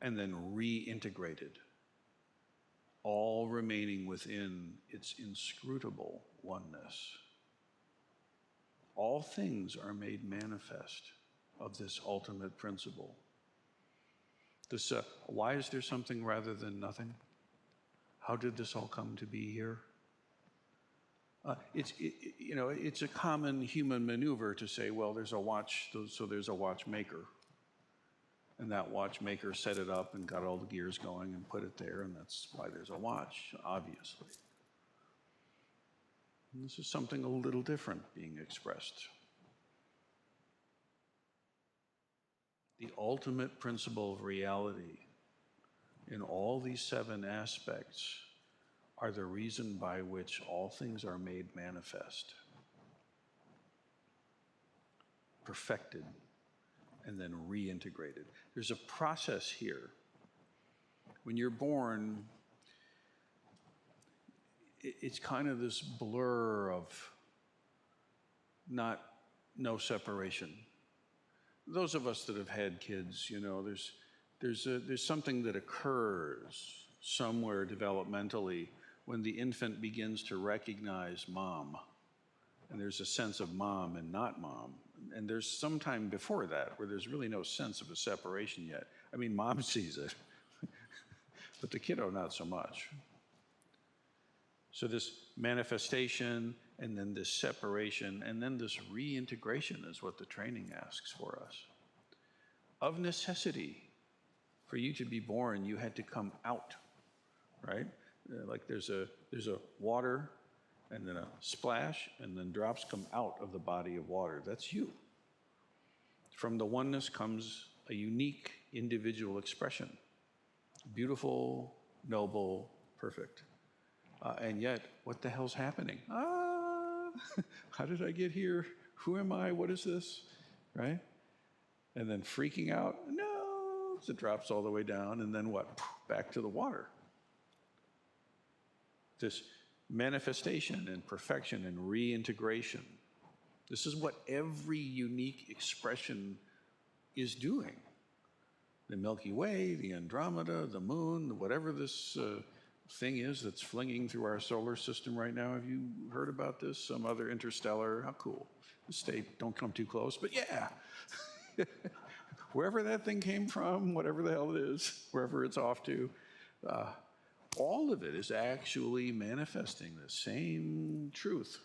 and then reintegrated, all remaining within its inscrutable oneness. All things are made manifest of this ultimate principle. This, why is there something rather than nothing? How did this all come to be here? It's a common human maneuver to say, well, there's a watch, so there's a watchmaker. And that watchmaker set it up and got all the gears going and put it there, and that's why there's a watch, obviously. And this is something a little different being expressed. The ultimate principle of reality in all these 7 aspects are the reason by which all things are made manifest, perfected, and then reintegrated. There's a process here. When you're born, it's kind of this blur of no separation. Those of us that have had kids, there's something that occurs somewhere developmentally when the infant begins to recognize mom. And there's a sense of mom and not mom. And there's some time before that where there's really no sense of a separation yet. I mean, mom sees it, but the kiddo not so much. So this manifestation, and then this separation, and then this reintegration is what the training asks for us. Of necessity, for you to be born, you had to come out, right? Like there's a water, and then a splash, and then drops come out of the body of water. That's you. From the oneness comes a unique individual expression. Beautiful, noble, perfect. And yet, what the hell's happening? How did I get here? Who am I? What is this? Right? And then freaking out, no, so it drops all the way down, and then what? Back to the water. This manifestation and perfection and reintegration. This is what every unique expression is doing. The Milky Way, the Andromeda, the moon, whatever this thing is that's flinging through our solar system right now. Have you heard about this? Some other interstellar, how cool. Don't come too close, but yeah. Wherever that thing came from, whatever the hell it is, wherever it's off to, all of it is actually manifesting the same truth.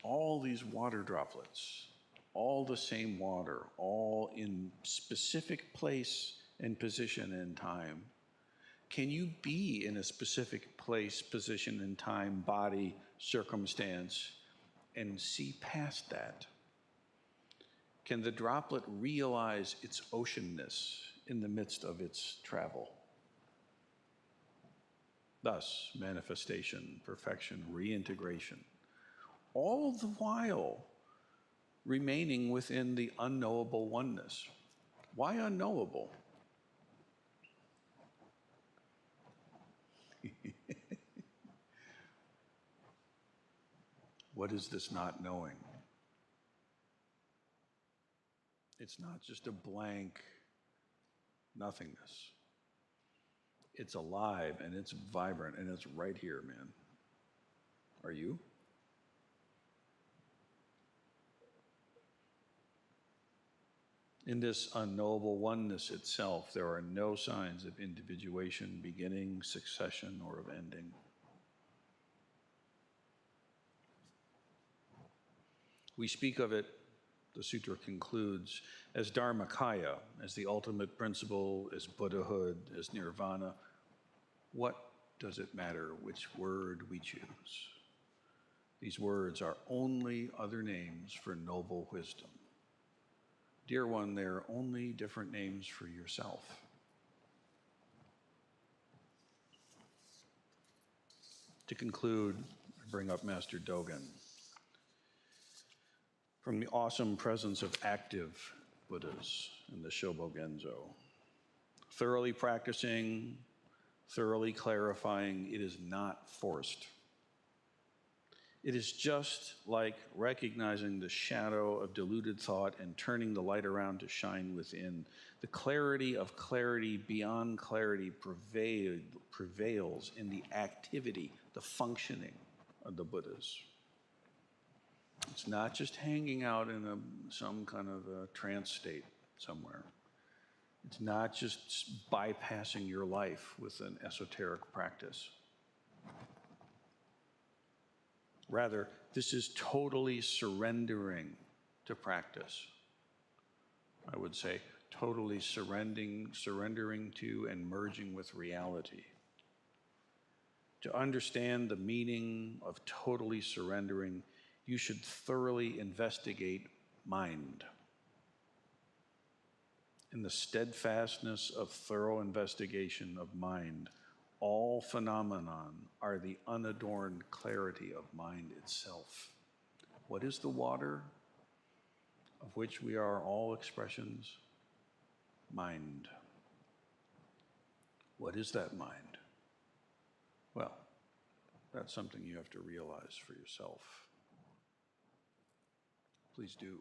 All these water droplets, all the same water, all in specific place and position and time. Can you be in a specific place, position, and time, body, circumstance, and see past that? Can the droplet realize its oceanness in the midst of its travel? Thus, manifestation, perfection, reintegration, all the while remaining within the unknowable oneness. Why unknowable? What is this not knowing? It's not just a blank nothingness. It's alive and it's vibrant and it's right here, man. Are you? In this unknowable oneness itself, there are no signs of individuation, beginning, succession, or of ending. We speak of it, the sutra concludes, as Dharmakaya, as the ultimate principle, as Buddhahood, as nirvana. What does it matter which word we choose? These words are only other names for noble wisdom. Dear one, they are only different names for yourself. To conclude, I bring up Master Dogen. From the awesome presence of active Buddhas in the Shobogenzo. Thoroughly practicing, thoroughly clarifying, it is not forced. It is just like recognizing the shadow of deluded thought and turning the light around to shine within. The clarity of clarity beyond clarity prevails in the activity, the functioning of the Buddhas. It's not just hanging out in some kind of a trance state somewhere. It's not just bypassing your life with an esoteric practice. Rather, this is totally surrendering to practice. I would say totally surrendering to and merging with reality. To understand the meaning of totally surrendering, you should thoroughly investigate mind. In the steadfastness of thorough investigation of mind, all phenomenon are the unadorned clarity of mind itself. What is the water of which we are all expressions? Mind. What is that mind? Well, that's something you have to realize for yourself. Please do.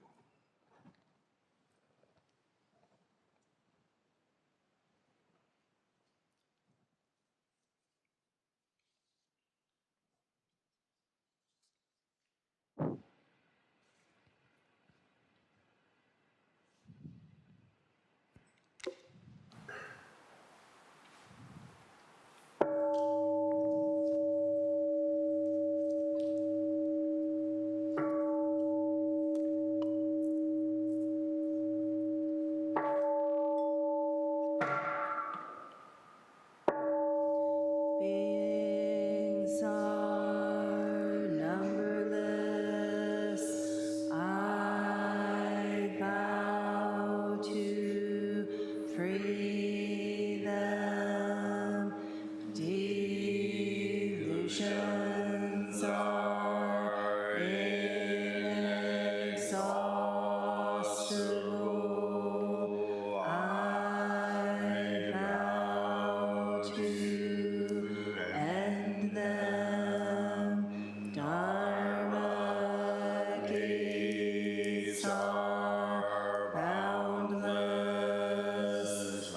Beings are numberless. I vow to free them. Delusions are inexhaustible. I vow to end them. Dharma gates are boundless. I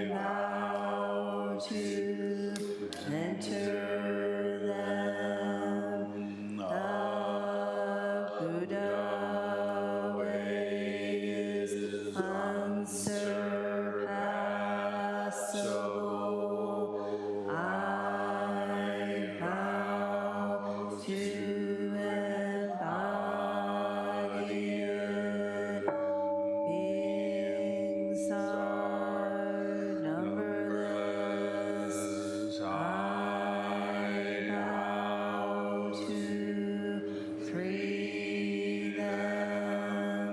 vow to enter them. The Buddha way is unsurpassable. I vow to embody it. Beings are numberless. I vow to free them.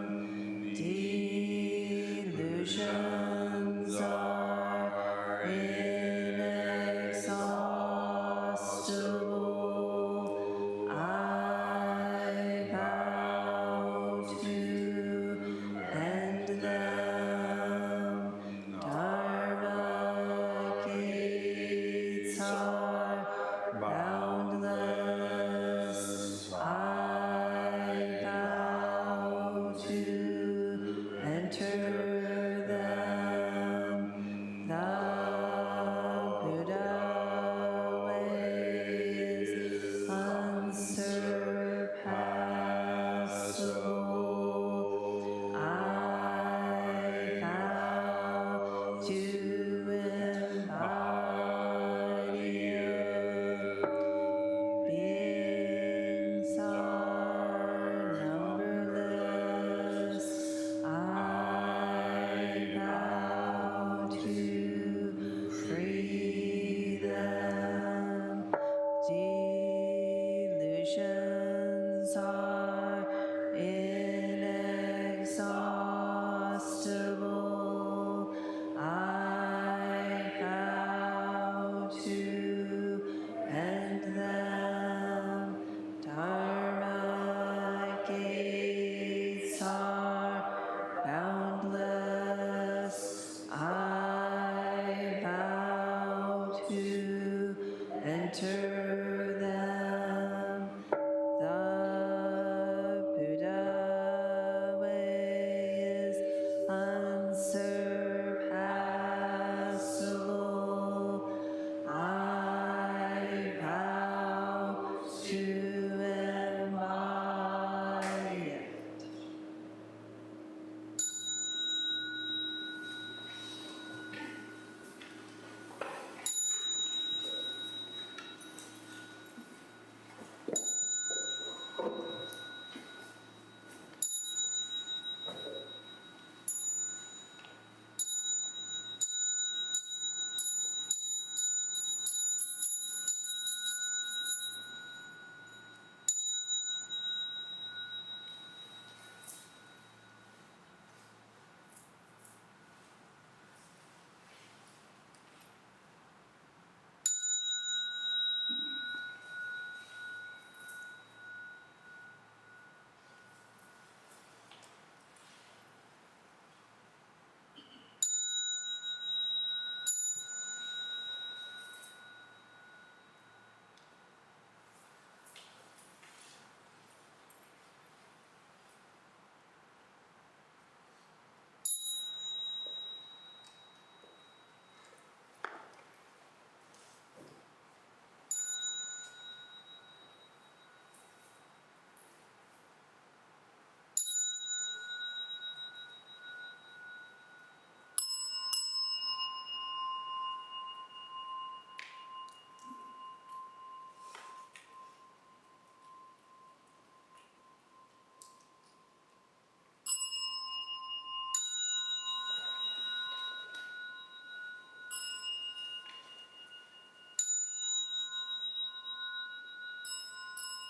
Delusions are inexhaustible. I vow to end them. Dharma gates are boundless. I vow to enter them. The Buddha way is unsurpassable. I vow to embody it. Beings are numberless. I vow to free them. Delusions are inexhaustible. I vow to end them. Dharma gates are boundless. I vow to enter them.